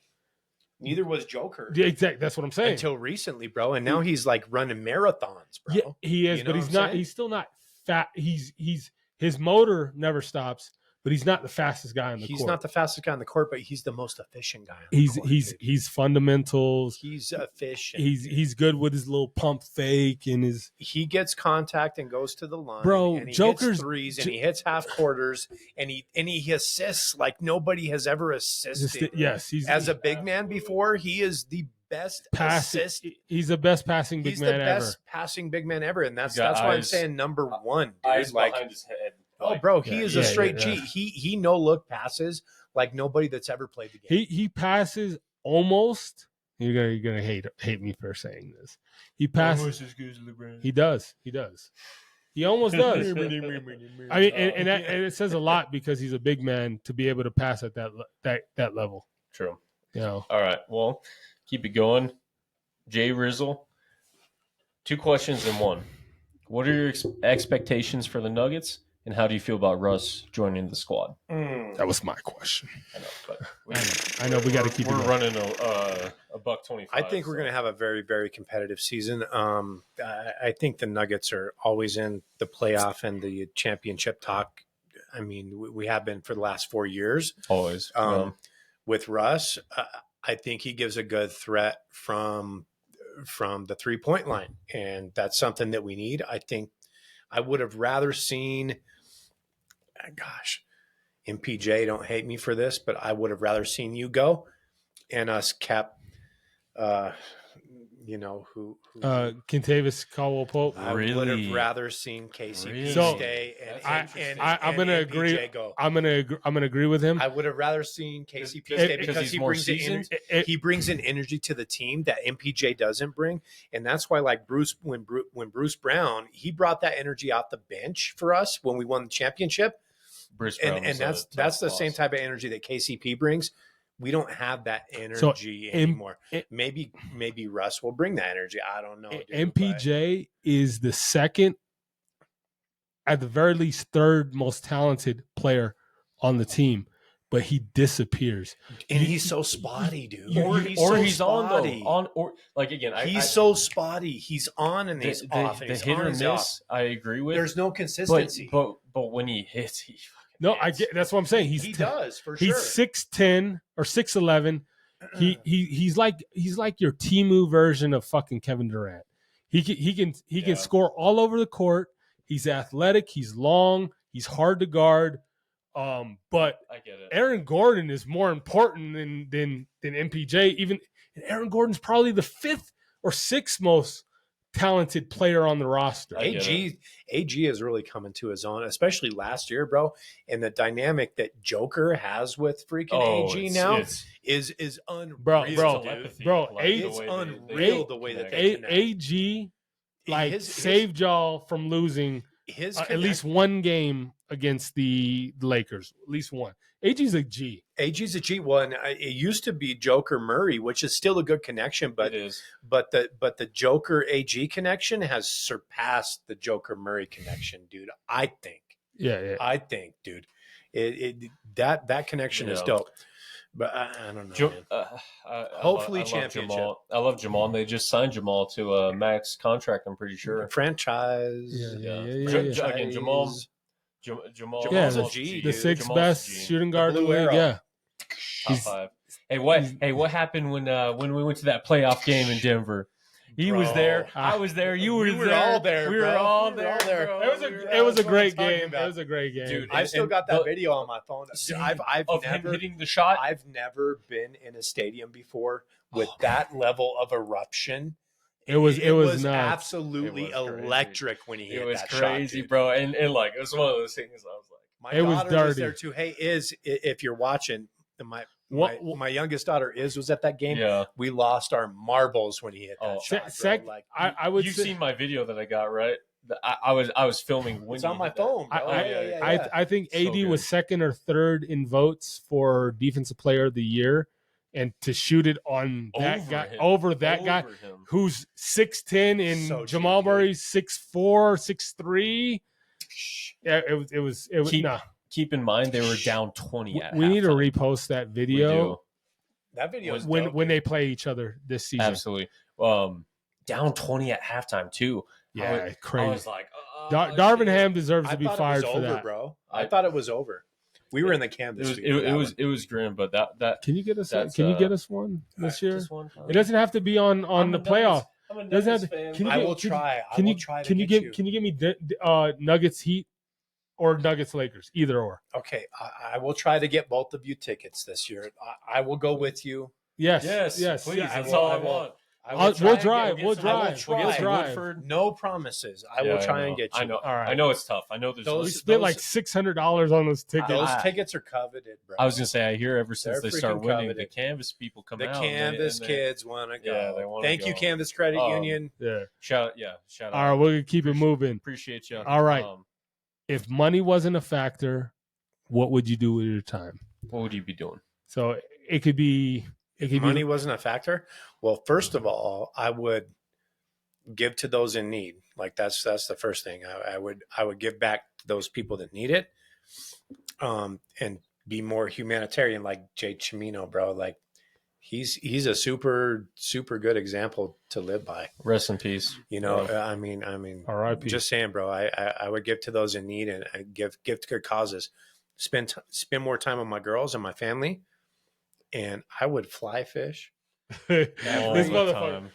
Neither was Joker. Yeah, exactly. That's what I'm saying. Until recently, bro, and now he's like running marathons, bro. Yeah, he is, but he's not. He's still not fat. His motor never stops, but he's not the fastest guy on the court. He's not the fastest guy on the court, but he's the most efficient guy on the court. He's fundamentals. He's efficient. He's good with his little pump fake and his. He gets contact and goes to the line, bro. And he Joker's hits threes and he hits half quarters and he assists like nobody has ever assisted. Yes, as a big man before. He is the best assist. He's the best passing big man ever. He's the best passing big man ever, and that's why I'm saying number 1. Dude. Eyes like, behind his head. Oh, bro, he is a straight G. He no look passes like nobody that's ever played the game. He passes almost. You're gonna hate me for saying this. He passes. He does. He almost does. I mean, and it says a lot because he's a big man to be able to pass at that level. True. You know. All right. Well, keep it going. J Rizzle. 2 questions in one. What are your expectations for the Nuggets, and how do you feel about Russ joining the squad? That was my question. I know, but I know we got to keep. We're it running a $1.25. I think we're going to have a very, very competitive season. I think the Nuggets are always in the playoff and the championship talk. I mean, we have been for the last 4 years. Always. With Russ, I think he gives a good threat from the 3-point line, and that's something that we need. I think I would have rather seen, MPJ, don't hate me for this, but I would have rather seen you go and us kept, who Kentavious Caldwell-Pope. I would have rather seen KCP So, stay and I'm going to agree. MPJ go. I'm going to agree with him. I would have rather seen KCP stay because he brings he brings an energy to the team that MPJ doesn't bring, and that's why, like when Bruce Brown, he brought that energy off the bench for us when we won the championship. Bruce Brown and that's the same type of energy that KCP brings. We don't have that energy anymore. Maybe Russ will bring that energy. I don't know. MPJ is the second, at the very least, third most talented player on the team, but he disappears. And he's so spotty, dude. He's on though. He's so spotty. He's on and he's off. And the he's hit or miss, off. I agree with. There's no consistency. But when he hits, he No, I get. That's what I'm saying. He does for sure. He's 6'10" or 6'11". He's like your Temu version of fucking Kevin Durant. He can score all over the court. He's athletic. He's long. He's hard to guard. But I get it. Aaron Gordon is more important than MPJ. Even Aaron Gordon's probably the 5th or 6th most talented player on the roster. AG is really coming to his own, especially last year, bro. And the dynamic that Joker has with freaking AG now is unreal. Bro, it's unreal the way that they connect. AG saved y'all from losing at least one game against the Lakers. At least one. AG's a G. AG's a G. Well, it used to be Joker Murray, which is still a good connection, but it is. But the Joker AG connection has surpassed the Joker Murray connection, dude. I think. Yeah. I think, dude. That connection is dope. But I don't know. Hopefully, championship. I love Jamal. And they just signed Jamal to a max contract. I'm pretty sure. Franchise. Yeah. Again, Jamal. Jamal's a G, the 6th best shooting guard in the league. Yeah. Top 5. Hey, what happened when we went to that playoff game in Denver? He was there. I was there. You were there. We were all there. We were all there. It was a great game. It was a great game. Dude, I still got that video on my phone. I've never him hitting the shot. I've never been in a stadium before with that level of eruption. It was nuts. Absolutely electric when he hit that shot. It was crazy, bro. And it was one of those things. I was like, my daughter was there too. Hey, if you're watching, my youngest daughter was at that game. Yeah. We lost our marbles when he hit that shot. You've seen my video that I got, right? I was filming. It's on my phone. Bro. I think AD was 2nd or 3rd in votes for Defensive Player of the Year. And to shoot it on that guy, over that guy who's 6'10" and Jamal Murray's 6'4", 6'3". Yeah, it was. Keep in mind they were down 20 at we need to repost that video. That video is when they play each other this season. Absolutely. Down 20 at halftime too. Yeah, crazy. I was like, Darvin Ham deserves to be fired for that, bro. I thought it was over. We were in the camp this week. It was grim, but that can you get us? Can you get us one this year? It doesn't have to be on the playoff. I'm a Nuggets fan. I will try. Can you give me Nuggets Heat or Nuggets Lakers, either or? Okay, I will try to get both of you tickets this year. I will go with you. Yes, please. That's all I want. We'll drive. We'll drive. drive. We'll drive. No promises. I will try and get you. I know. All right. I know it's tough. I know there's We spent like $600 on those tickets. Those tickets are coveted, bro. I was gonna say I hear ever since They're they start freaking winning, coveted. the Canvas people come The out. Canvas kids want to go. Yeah, they wanna Thank you, go. Canvas Credit Union. Yeah. Shout out. All right, we're gonna keep it moving. Appreciate you. All right. If money wasn't a factor, what would you do with your time? What would you be doing? So it could be. If money wasn't a factor, well, first of all, I would give to those in need. Like that's the first thing. I would give back to those people that need it, and be more humanitarian, like Jay Chimino, bro. Like he's a super good example to live by. Rest in peace. You know, Yeah. I mean, R.I.P. just saying, bro. I would give to those in need and give to good causes. Spend more time with my girls and my family, and I would fly fish. This All the motherfucker. time.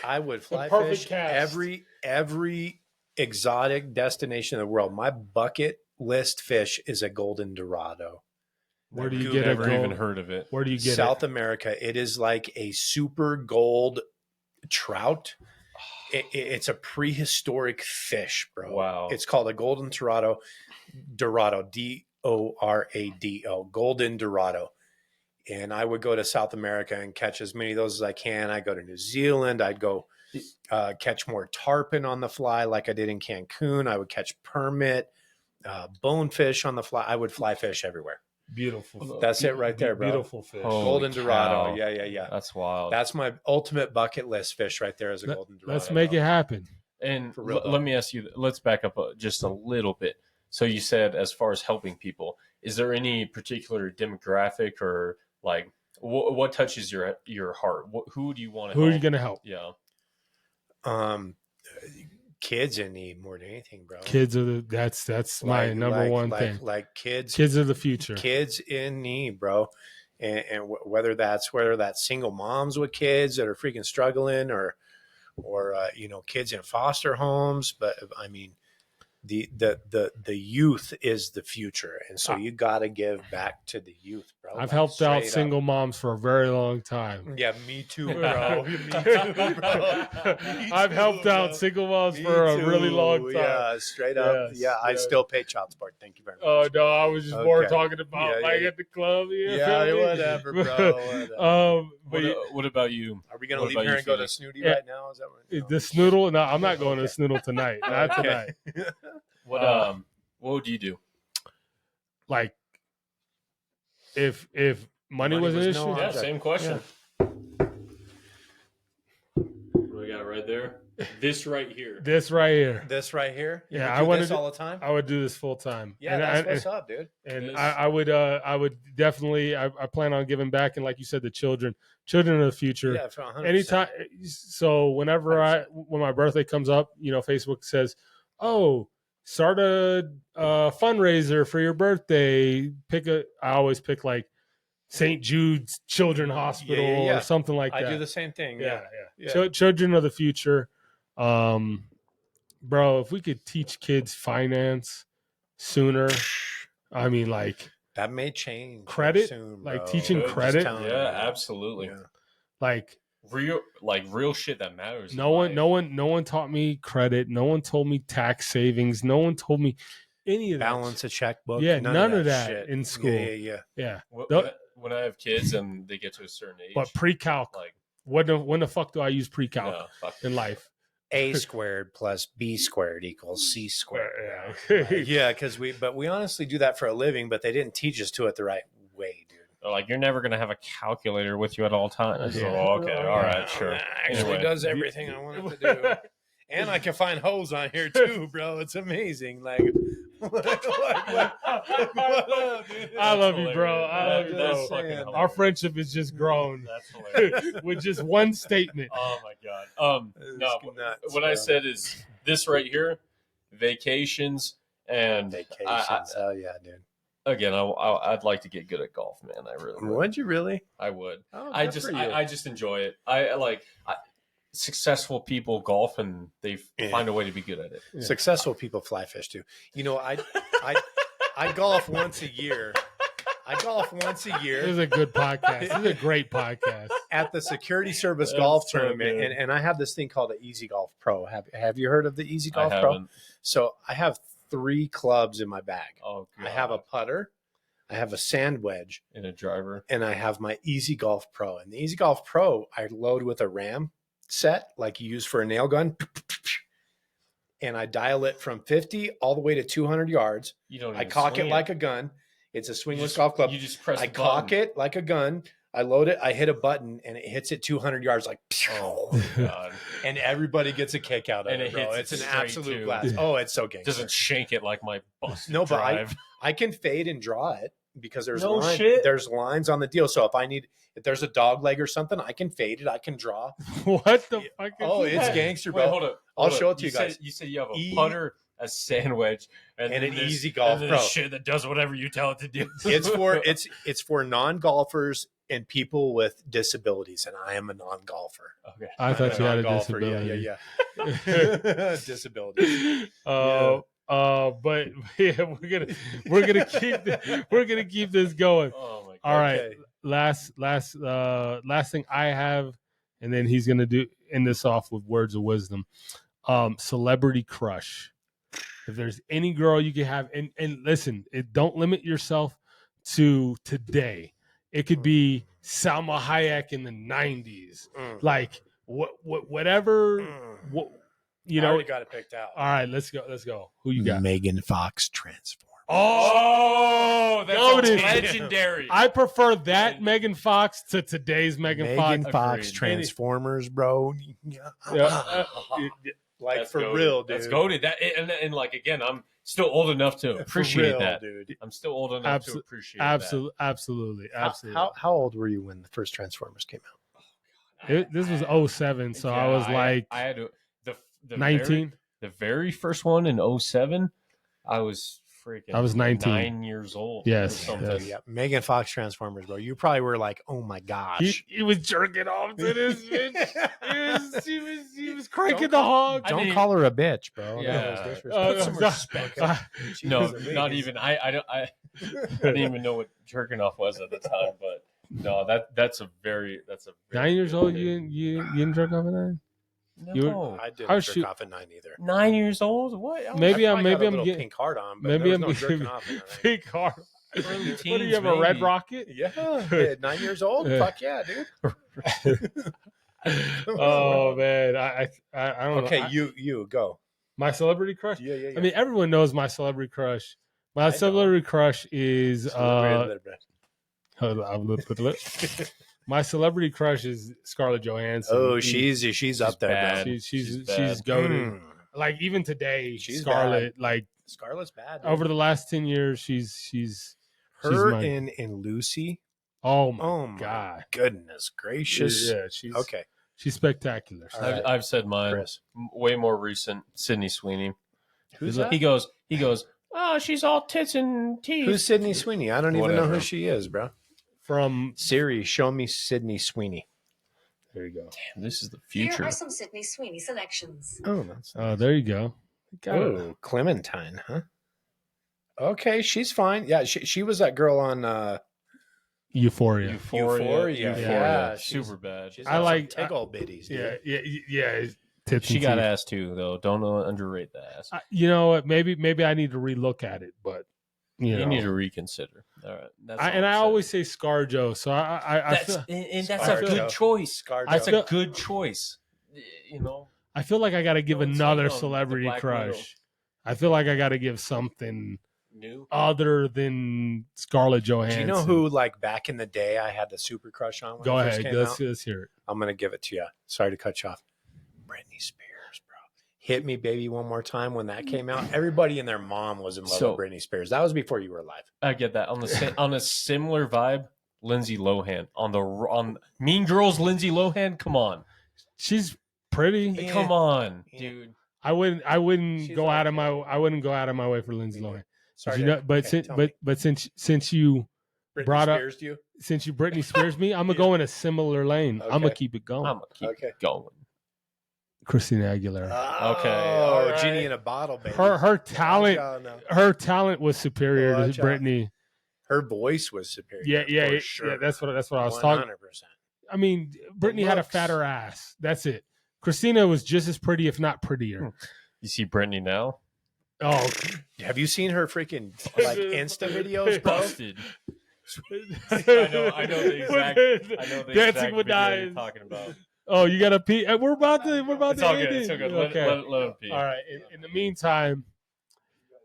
I would fly perfect fish cast. every exotic destination in the world. My bucket list fish is a golden dorado. Where do you get a Never gold? even heard of it. Where do you get South it? America. It is like a super gold trout. It's a prehistoric fish, bro. Wow. It's called a golden dorado, Dorado, golden dorado. And I would go to South America and catch as many of those as I can. I go to New Zealand. I'd go catch more tarpon on the fly like I did in Cancun. I would catch permit, bonefish on the fly. I would fly fish everywhere. Beautiful. That's it right there, bro. Beautiful fish. Holy Golden dorado. cow. Yeah. That's wild. That's my ultimate bucket list fish right there is a golden dorado. Let's make it happen. And For real, let me ask you, let's back up just a little bit. So you said as far as helping people, is there any particular demographic or like what touches your heart? Who do you want to Who help? are you going to help? Yeah. Kids in need more than anything, bro. Kids are that's my number one thing. Like kids Kids are the future. Kids in need, bro. And whether that's single moms with kids that are freaking struggling or kids in foster homes, but I mean the youth is the future, and so you got to give back to the youth, bro. I've helped out single moms for a very long time. Yeah, me too, bro. Me too, bro. I've helped out single moms for a really long time. Yeah, straight up. Yes, yeah, I yes. still pay child support. Thank you very much. Oh no, I was just more Okay. talking about Yeah, at the club. Yeah, whatever, bro. Whatever. But What about you? Are we gonna What leave about here you, and go to Felix? Snooty Yeah. right now? Is that what? the snoodle? No, I'm not going to the snoodle tonight. Not Okay. tonight. What would you do? Like, if money was an was issue, no Yeah, object. same question. What do we got right there? This right here. this right here, This right here. You Yeah, would I do wanted this to- all the time. I would do this full time. Yeah, that's what's up, dude. And This- I would definitely. I plan on giving back, and like you said, the children of the future. Yeah, for 100%. Anytime. So whenever when my birthday comes up, Facebook says, "Oh, start a fundraiser for your birthday. I always pick like St. Jude's Children Hospital yeah. or something like that. I do the same thing. Yeah. Yeah. Children of the future. Bro, if we could teach kids finance sooner, I mean, like That may change Credit? soon, Like bro. teaching Just credit? telling you, Yeah, man. absolutely. Yeah. like Real shit that matters. no one taught me credit. No one told me tax savings. No one told me any of that. Balance a checkbook. Yeah, none of that shit. in school. Yeah. Yeah, When I have kids and they get to a certain age, but pre-calc. like When the fuck do I use pre-calc no, fuck. in life? A squared plus B squared equals C squared. Yeah. Yeah, because we honestly do that for a living, but they didn't teach us to it the right way, dude. Like you're never gonna have a calculator with you at all times. Yeah. Oh, okay, all right, sure. Actually Anyway. does everything I want it to do. And I can find holes on here too, bro. It's amazing. Like, what up, dude? I love you, bro. I love you, That's bro. fucking Our Our hilarious. friendship has just grown That's hilarious. with just one statement. Oh my god. No, It's nuts, what I bro. said is this right here, vacations and Vacations. Hell yeah, dude. again, I'd like to get good at golf, man. I really would. Would you really? I would. Oh, I good just for you. I just enjoy it. I like successful people golf and they Yeah. find a way to be good at it. Yeah. Successful people fly fish too. You know, I golf once a year. I golf once a This year. is a good podcast. This is a great podcast. at the security service That's golf so tournament, good. and I have this thing called the Easy Golf Pro. Have you heard of the Easy Golf I Pro? haven't. So I have 3 clubs in my bag. Oh, God. I have a putter, I have a sand wedge, in a driver. and I have my Easy Golf Pro. And the Easy Golf Pro, I load with a ram set like you use for a nail gun. And I dial it from 50 all the way to 200 yards. You don't. I even cock swing it like a gun. It's a You swingless just- golf club. You just press. I the cock button. it like a gun. I load it. I hit a button, and it hits it 200 yards like. Oh my God! And everybody gets a kick out of And it, it bro. hits It's it an straight, absolute too. blast. Oh, it's so gangster. Doesn't shank it like my bus. No, but drive. I can fade and draw it because there's No shit. there's lines on the deal. So if there's a dog leg or something, I can fade it. I can draw. What the fuck? Oh, is it's that? gangster, Wait, bro. hold up. I'll hold show up. it to you guys. You said you have a E- putter, a sandwich, and And then an there's- Easy Golf and then there's Pro. shit that does whatever you tell it to do. It's for non-golfers and people with disabilities, and I am a non-golfer. Okay. I thought you had a Non-golfer. disability. Yeah. Disability. But yeah, we're gonna keep this going. Oh my God. All right, Okay. last thing I have, and then he's gonna end this off with words of wisdom. Celebrity crush. If there's any girl you can have, and listen, don't limit yourself to today. It could be Salma Hayek in the 90s, like whatever. What, you I know, already got it picked out. all right, let's go. Who you got? Megan Fox transform. Oh, that's Goated. legendary. I prefer that Megan Fox to today's Megan Fox. Fox Agreed. Transformers, bro. Yeah, Like That's for goated. real, dude. That's goaded. That and like again, I'm still old enough to appreciate real, that. dude. I'm still old enough to appreciate absolutely. How old were you when the first Transformers came out? This was 07, so I was like I had to, the 19. The very first one in 07, I was freaking. I was 19. 9 years old. Yes, or something. yes. Yeah, Megan Fox Transformers, bro. You probably were like, oh my gosh. He was jerking off to this bitch. He was cranking Don't the hog. I mean- call her a bitch, bro. Yeah. That was disrespectful. Put some respect. She No, was amazing. not even. I didn't even know what jerking off was at the time, but no, that's a very 9 years old. good You didn't jerk off at 9? thing. You were- No. I didn't How jerk shoot- off at 9 either. 9 years old? What? Maybe I I'm probably got a little getting pink heart on, but maybe there I'm was no jerking getting off at 9. big car. Early What do you teens, have, a red maybe. rocket? Yeah, yeah, 9 years old. Yeah. Fuck yeah, dude. Oh man, I don't know. Okay, you go. My celebrity crush. Yeah. I mean, everyone knows my celebrity crush. My I celebrity crush is my celebrity crush is Scarlett Johansson. oh, she's up there, bad. bro. she's bad. goated. Like even today, She's Scarlett. Like Scarlett's bad. Dude. over the last 10 years, she's her my- in Lucy. oh my Oh my god, goodness gracious. yeah, she's Okay, she's spectacular. All right. I've said mine. Chris. Way more recent. Sydney Sweeney. Who's that? He goes. Oh, she's all tits and teeth. Who's Sydney Sweeney? I don't even know Whatever. who she is, bro. From Siri, show me Sydney Sweeney. there you go. Damn, this is the Here future. are some Sydney Sweeney selections. Oh, that's Oh, there you go. Got it. oh Clementine, huh? Okay, she's fine. Yeah, she was that girl on Euphoria. Euphoria. Yeah, she's- super bad. she's I got like- some tickle bitties. Dude. Yeah. Tits She and got teeth. ass too, though. Don't underrate the ass. You know what? Maybe I need to relook at it, but you know, You need to reconsider. All right, that's all I I'm saying. always say ScarJo, so I that's feel, and that's I a feel- good choice. Scarjo. That's feel- a good choice. You know, I feel like I got to give Don't say another no, celebrity the Black crush. Widow. I feel like I got to give something new. other than Scarlett Do Johansson. you know who, like back in the day, I had the super crush on? When Go it first ahead. came Let's out? hear it. I'm gonna give it to you. Sorry to cut you off. Britney Spears, bro. Hit Me Baby One More Time. When that came out, everybody and their mom was in love So- with Britney Spears. That was before you were alive. I get that on the on a similar vibe. Lindsay Lohan on Mean Girls. Lindsay Lohan, come on, She's pretty. Yeah. come on, Yeah. dude. I wouldn't She's go out of okay. I wouldn't go out of my way for Lindsay Lohan. Sorry, But you know, to- but okay, since tell me. but since you Britney brought up- Spears to you. since you Britney Spears me, I'm gonna Yeah. go in a similar lane. I'm gonna Okay. keep it going. I'm gonna keep Okay. going. Christina Aguilera. Okay, Oh, all right. Genie in a bottle, baby. Her talent Oh, no. her talent was superior Watch to out. Britney. Her voice was superior. Yeah. for sure. That's what I was talking. 100%. I mean, Brittany had a looks. fatter ass. That's it. Christina was just as pretty, if not prettier. You see Brittany now? Oh, Have you seen her freaking like Insta videos, bro? Busted. I know the exact Dancing with video Knives. you're talking about. Oh, you gotta pee. We're about to It's all end good. it. It's all good. Okay. Let him pee. All right. In the meantime,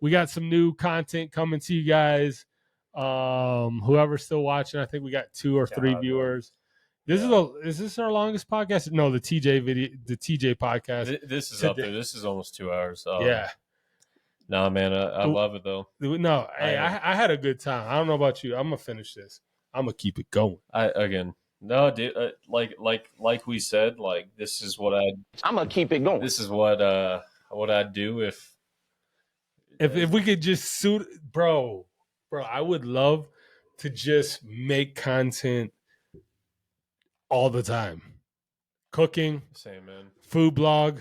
we got some new content coming to you guys. Whoever's still watching, I think we got 2 or 3 viewers. Is this our longest podcast? No, the TJ podcast. This is up there. This is almost 2 hours. Yeah. Nah, man, I love it though. No, hey, I had a good time. I don't know about you. I'm gonna finish this. I'm gonna keep it going. No, dude. Like we said, like this is what I'm gonna keep it going. This is what I'd do if we could just suit, bro. I would love to just make content all the time. Cooking, same man. food blog,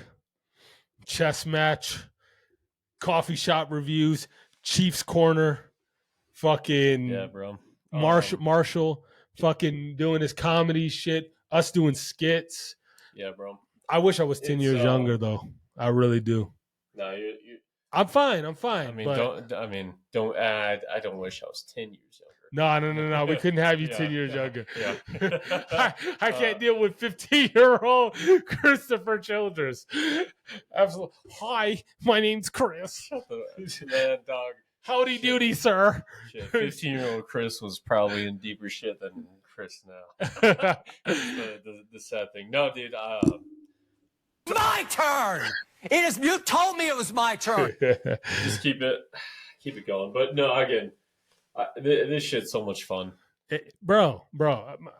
chess match, coffee shop reviews, Chiefs Corner, fucking Yeah, bro. Marshall fucking doing his comedy shit, us doing skits. Yeah, bro. I wish I was 10 years younger though. I really do. No, you I'm fine. I mean, don't add. I don't wish I was 10 years younger. No. We couldn't have you Yeah, 10 years younger. Yeah. I can't deal with 15-year-old Christopher Childress. Absolutely. Hi, my name's Chris. Man, dog. Howdy doody, sir. 15-year-old Chris was probably in deeper shit than Chris now. the sad thing. No, dude. My turn. You told me it was my turn. Just keep it going. But no, again, this shit's so much fun, bro.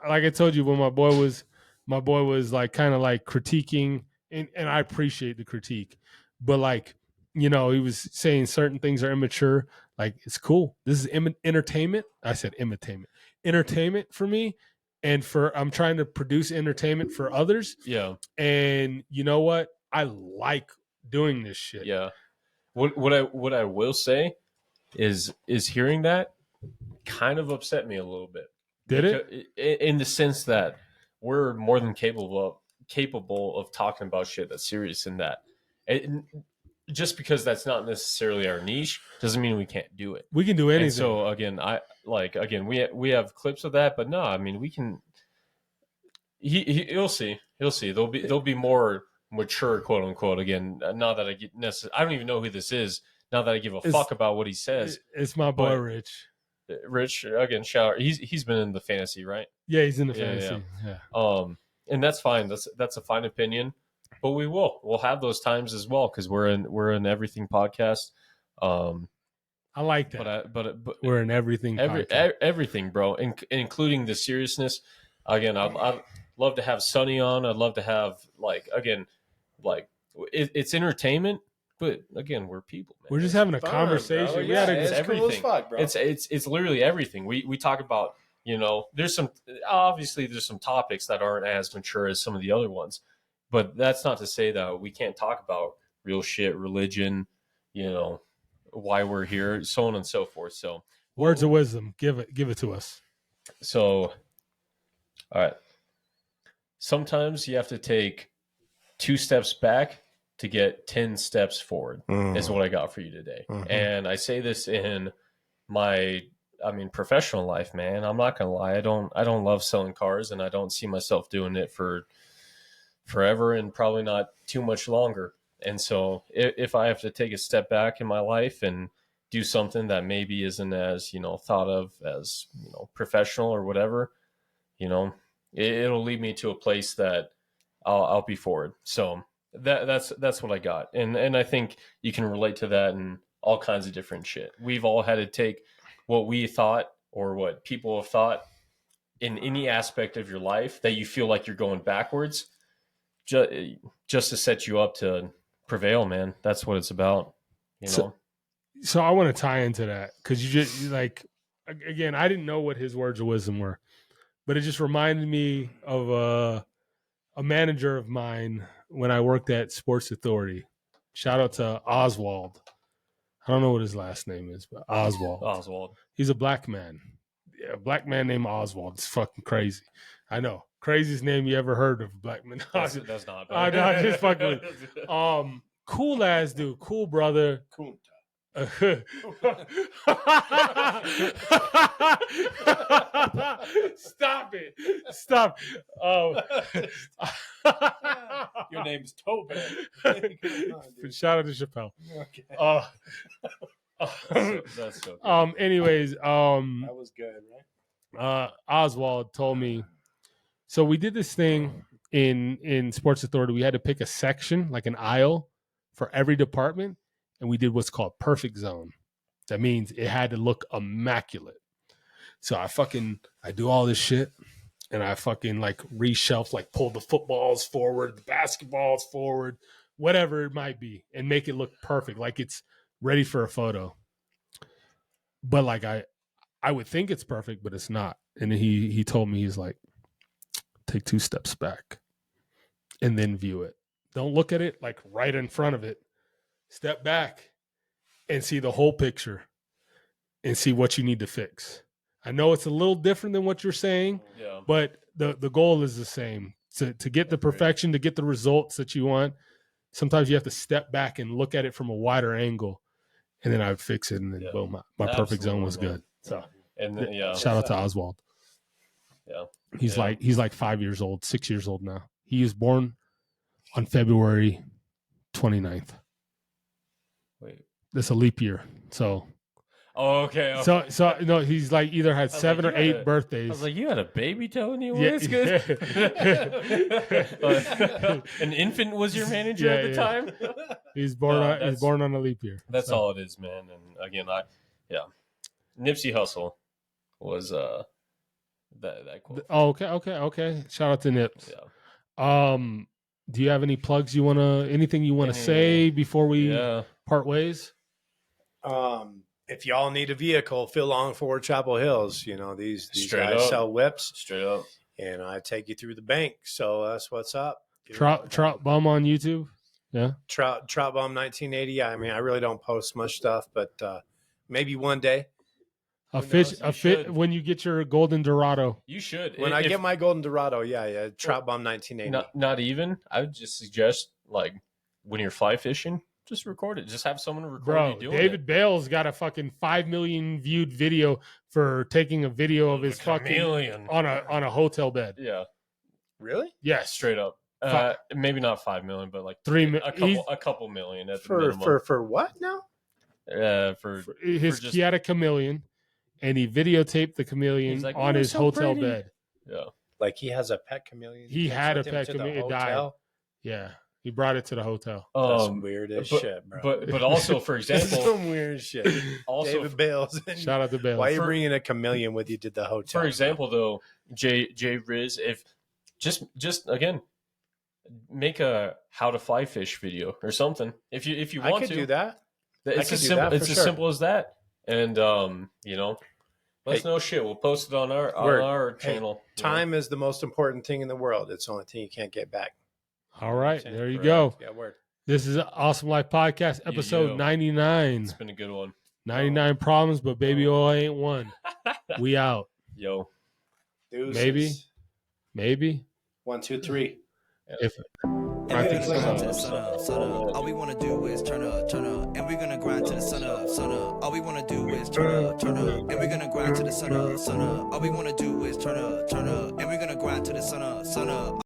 Like I told you, when my boy was like kind of like critiquing, and I appreciate the critique, but like, you know, he was saying certain things are immature. Like, it's cool. This is entertainment. I said entertainment for me, and I'm trying to produce entertainment for others. Yeah. And you know what? I like doing this shit. Yeah. What I will say is hearing that kind of upset me a little bit. Did it? In the sense that we're more than capable of talking about shit that's serious in that. Just because that's not necessarily our niche doesn't mean we can't do it. We can do anything. And so again, we have clips of that, but no, I mean, we can. He'll see. There'll be more mature, quote unquote. Again, now that I don't even know who this is. Now that I give a fuck about what he says, it's my boy Rich. Rich, again, shout out. He's been in the fantasy, right? Yeah, he's in the fantasy. Yeah. And that's fine. That's a fine opinion. But we'll have those times as well because we're in everything podcast. I like that. But we're in everything. Everything, bro, including the seriousness. Again, I'd love to have Sonny on. I'd love to have it's entertainment. But again, we're people, man. We're just having a conversation. It's everything. Cool as fuck, bro. It's literally everything. We talk about, you know, there's some topics that aren't as mature as some of the other ones. But that's not to say that we can't talk about real shit, religion, you know, why we're here, so on and so forth. So words of wisdom, give it to us. So, all right. Sometimes you have to take 2 steps back to get 10 steps forward is what I got for you today. Mm-hmm. And I say this in my, professional life, man. I'm not going to lie. I don't love selling cars, and I don't see myself doing it for forever and probably not too much longer. And so if I have to take a step back in my life and do something that maybe isn't as, you know, thought of as, you know, professional or whatever, you know, it'll lead me to a place that I'll be forward. So that's what I got. And I think you can relate to that in all kinds of different shit. We've all had to take what we thought or what people have thought in any aspect of your life that you feel like you're going backwards, just to set you up to prevail, man. That's what it's about, you know? So I want to tie into that because you just like, again, I didn't know what his words of wisdom were, but it just reminded me of a manager of mine when I worked at Sports Authority. Shout out to Oswald. I don't know what his last name is, but Oswald. Oswald. He's a black man. Yeah, a black man named Oswald. It's fucking crazy. I know. Craziest name you ever heard of, Blackman. That's not. I know, I just fucking with. Cool ass dude, cool brother. Cool. Stop it! Stop. Your name's Tobin. Shout out to Chappelle. Okay. That's so good. Anyways, That was good, right? Oswald told me. So we did this thing in Sports Authority. We had to pick a section, like an aisle, for every department, and we did what's called perfect zone. That means it had to look immaculate. So I do all this shit, and I fucking like reshelf, like pull the footballs forward, the basketballs forward, whatever it might be, and make it look perfect, like it's ready for a photo. But like I would think it's perfect, but it's not. And he told me, he's like, take 2 steps back and then view it. Don't look at it like right in front of it. Step back and see the whole picture and see what you need to fix. I know it's a little different than what you're saying, but the goal is the same. To get the perfection, to get the results that you want, sometimes you have to step back and look at it from a wider angle, and then I would fix it, and then boom, my perfect zone was good. So, and then, shout out to Oswald. Yeah, he's like 5 years old, 6 years old now. He was born on February 29th. Wait, that's a leap year. So, okay. So no, he's like either had 7 or 8 birthdays. I was like, you had a baby telling you it's good. An infant was your manager at the time. He's born on a leap year. That's all it is, man. And again, Nipsey Hussle was that quote. Oh, okay. Shout out to Nips. Yeah. Do you have any plugs anything you want to say before we part ways? If y'all need a vehicle, Phil Longford, Chapel Hills. You know, these guys sell whips. Straight up. And I take you through the bank. So that's what's up. Trout Bum on YouTube. Yeah. Trout Bum 1980. I mean, I really don't post much stuff, but maybe one day. When you get your golden Dorado. You should. When I get my golden Dorado, Trout Bum 1980. Not even. I would just suggest, like, when you're fly fishing, just record it. Just have someone record you doing it. David Bale's got a fucking 5 million viewed video for taking a video of his fucking on a hotel bed. Yeah. Really? Yes. Straight up. Maybe not 5 million, but like 3 million. A couple million at the minimum. For what now? He had a chameleon, and he videotaped the chameleon on his hotel bed. Yeah. Like he has a pet chameleon. He had a pet chameleon. It died. Yeah. He brought it to the hotel. That's weird as shit, bro. But also, for example, some weird shit. Also, David Bales. Shout out to Bales. Why are you bringing a chameleon with you to the hotel? For example, though, J Riz, if just again, make a how to fly fish video or something. If you want to, I could do that. It's as simple as that. And let us know shit. We'll post it on our channel. Time is the most important thing in the world. It's the only thing you can't get back. All right, there you go. Yeah, word. This is an Awesome Life Podcast, episode 99. It's been a good one. 99 problems, but baby oil ain't one. We out. Yo. Deuces. Maybe. 1, 2, 3. I think so. All we want to do is turn up, and we're gonna grind to the sun up. All we want to do is turn up, and we're gonna grind to the sun up. All we want to do is turn up, and we're gonna grind to the sun up.